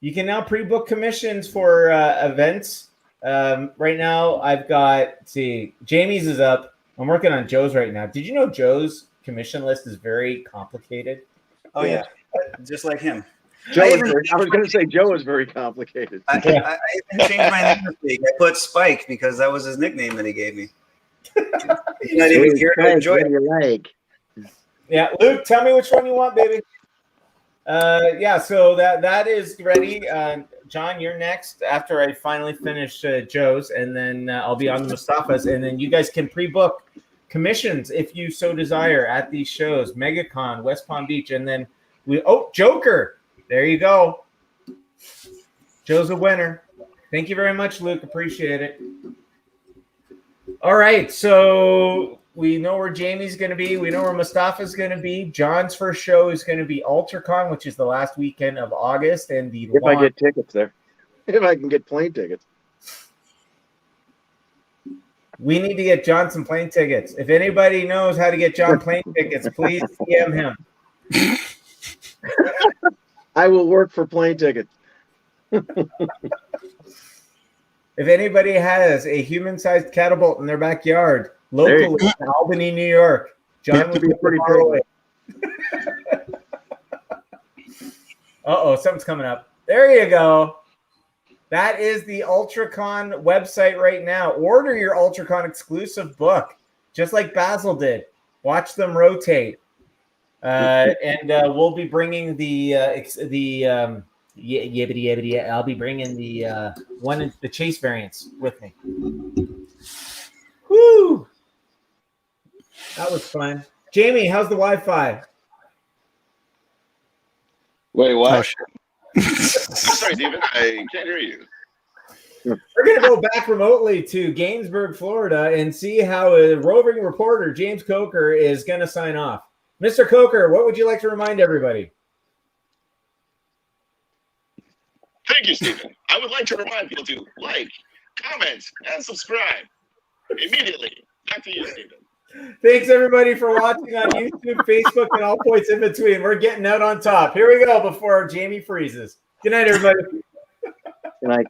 You can now pre-book commissions for events. Right now, I've got, Jamie's is up. I'm working on Joe's right now. Did you know Joe's commission list is very complicated? Oh, yeah. Just like him. I was going to say Joe is very complicated. I even changed my name this week. I put Spike because that was his nickname that he gave me. He's not even here to enjoy it. Yeah, Luke, tell me which one you want, baby. So that is ready. John, you're next after I finally finish Joe's, and then I'll be on the Mustafa's, and then you guys can pre-book commissions if you so desire at these shows, MegaCon, West Palm Beach, and then Joker. There you go. Joe's a winner. Thank you very much, Luke. Appreciate it. All right, so We know where Jamie's going to be. We know where Mustafa's going to be. John's first show is going to be UltraCon, which is the last weekend of August, and if I get tickets there, if I can get plane tickets. We need to get John some plane tickets. If anybody knows how to get John plane tickets, please DM him. I will work for plane tickets. If anybody has a human-sized catapult in their backyard, locally in Albany, New York, John will be pretty far away. Uh-oh, something's coming up. There you go. That is the UltraCon website right now. Order your UltraCon exclusive book, just like Basil did. Watch them rotate. And we'll be bringing I'll be bringing the Chase variants with me. Woo! That was fun. Jamie, how's the Wi-Fi? Wait, what? Oh, shit. Sorry, Steven. I can't hear you. We're going to go back remotely to Gainesburg, Florida, and see how a roving reporter, James Coker, is going to sign off. Mr. Coker, what would you like to remind everybody? Thank you, Stephen. I would like to remind people to like, comment, and subscribe immediately. Back to you, Stephen. Thanks, everybody, for watching on YouTube, Facebook, and all points in between. We're getting out on top. Here we go before Jamie freezes. Good night, everybody. Good night.